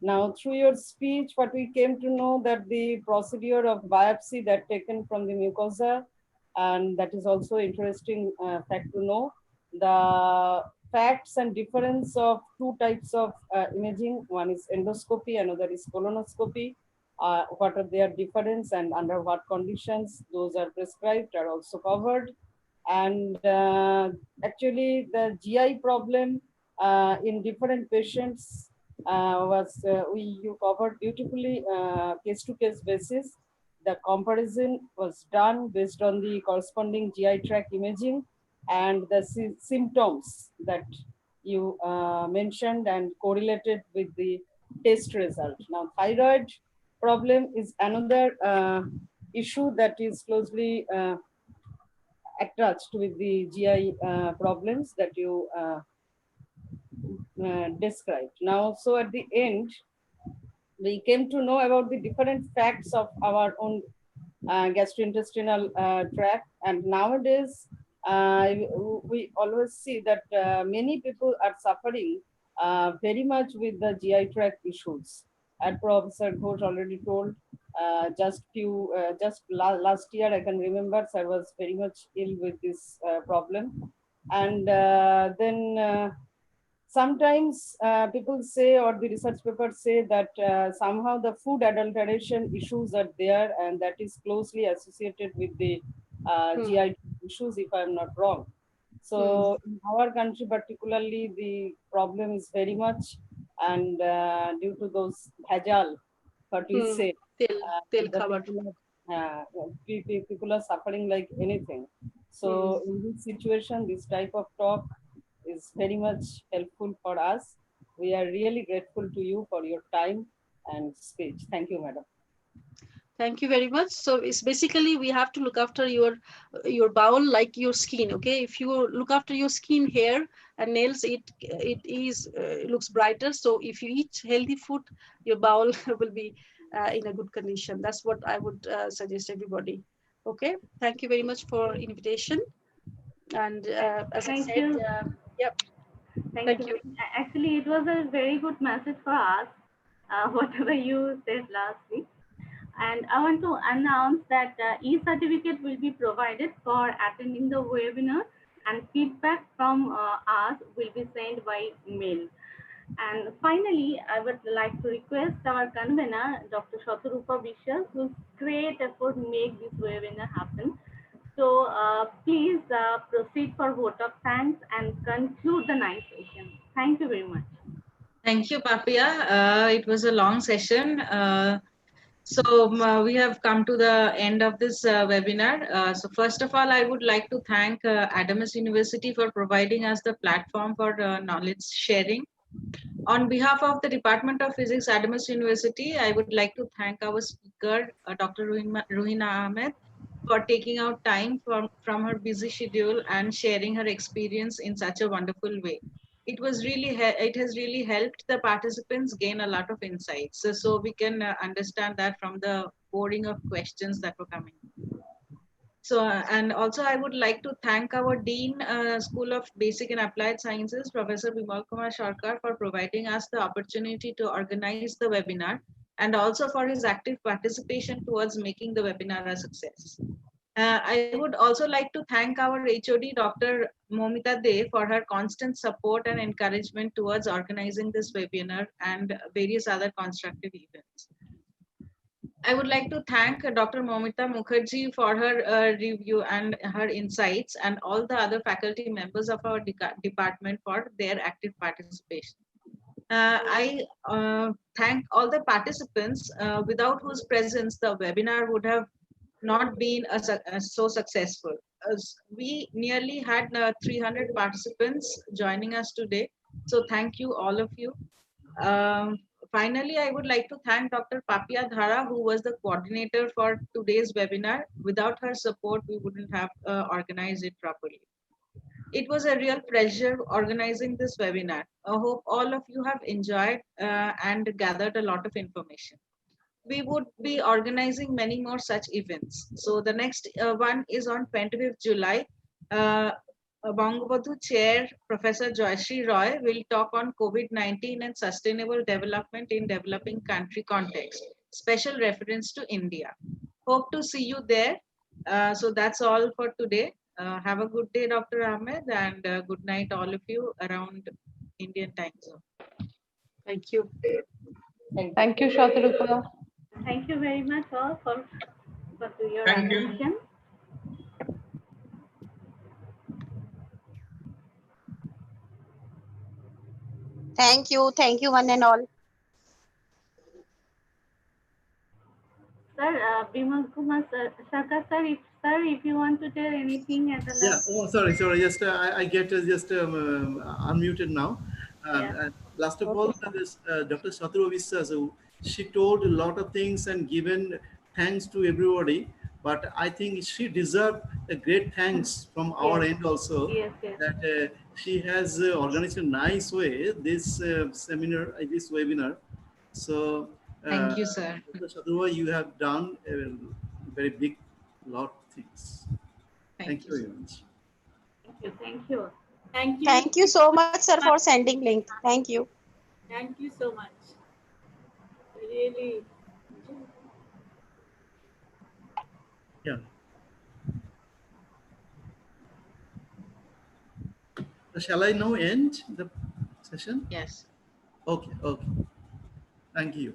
Now, through your speech, what we came to know that the procedure of biopsy that taken from the mucosa, and that is also interesting fact to know. The facts and difference of two types of imaging. One is endoscopy, another is colonoscopy. What are their difference and under what conditions those are prescribed are also covered. And actually, the GI problem in different patients you covered beautifully case to case basis. The comparison was done based on the corresponding GI tract imaging and the symptoms that you mentioned and correlated with the test result. Now, thyroid problem is another issue that is closely attached with the GI problems that you described. Now, so at the end, we came to know about the different facts of our own gastrointestinal tract. And nowadays, we always see that many people are suffering very much with the GI tract issues. As Professor Ghosh already told, last year, I can remember, I was very much ill with this problem. And then sometimes people say, or the research papers say, that somehow the food adulteration issues are there, and that is closely associated with the GI issues, if I'm not wrong. So in our country particularly, the problem is very much, and due to those bhajal, what we say, Tel the khabar. people are suffering like anything. So in this situation, this type of talk is very much helpful for us. We are really grateful to you for your time and speech. Thank you, madam. Thank you very much. So it's basically we have to look after your bowel like your skin. Okay, if you look after your skin, hair, and nails, it looks brighter. So if you eat healthy food, your bowel will be in a good condition. That's what I would suggest everybody. Okay, thank you very much for invitation. And as I Thank said, you. yep, Thank thank you. you. Actually, it was a very good message for us, whatever you said last week. And I want to announce that e-certificate will be provided for attending the webinar, and feedback from us will be sent by mail. And finally, I would like to request our convener, Dr. Shatarupa Vishal, whose great effort make this webinar happen. So please proceed for vote of thanks and conclude the night session. Thank you very much. Thank you, Papia. It was a long session. We have come to the end of this webinar. So first of all, I would like to thank Adamas University for providing us the platform for knowledge sharing. On behalf of the Department of Physics, Adamas University, I would like to thank our speaker, Dr. Ruhina Ahmed, for taking out time from her busy schedule and sharing her experience in such a wonderful way. It has really helped the participants gain a lot of insights. So we can understand that from the boarding of questions that were coming. So, and also I would like to thank our Dean, School of Basic and Applied Sciences, Professor Bimal Kumar Sharkar, for providing us the opportunity to organize the webinar, and also for his active participation towards making the webinar a success. I would also like to thank our HOD, Dr. Momita De, for her constant support and encouragement towards organizing this webinar and various other constructive events. I would like to thank Dr. Momita Mukherjee for her review and her insights, and all the other faculty members of our department for their active participation. I thank all the participants without whose presence the webinar would have not been so successful. We nearly had 300 participants joining us today. So thank you, all of you. Um, Finally, I would like to thank Dr. Papia Dhara, who was the coordinator for today's webinar. Without her support, we wouldn't have organized it properly. It was a real pleasure organizing this webinar. I hope all of you have enjoyed and gathered a lot of information. We would be organizing many more such events. So the next one is on 25th July. Uh, Bangabandhu Chair Professor Joyshri Roy will talk on COVID-19 and sustainable development in developing country context, special reference to India. Hope to see you there. So that's all for today. Have a good day, Dr. Ahmed, and good night, all of you around Indian time zone. Thank you. Thank you, Shatarupa. Thank you very much all for your Thank you. attention. Thank you one and all. Sir, Bimal Kumar Sharkar sir, if you want to tell anything at the Yeah. last. Oh, sorry. Just I get just unmuted now. Yeah. Last of all, this, Dr. Satru Viswas, she told a lot of things and given thanks to everybody. But I think she deserved a great thanks from our Yes. end also. Yes, yes. That she has organized a nice way this seminar, this webinar. So, Thank you, sir. Dr. Sadhuva, you have done a very big lot of things. Thank you very much. Thank you. Thank you. Thank you so much, sir, for sending link. Thank you. Thank you so much. Really. Yeah. Shall I now end the session? Yes. Okay. Okay. Thank you.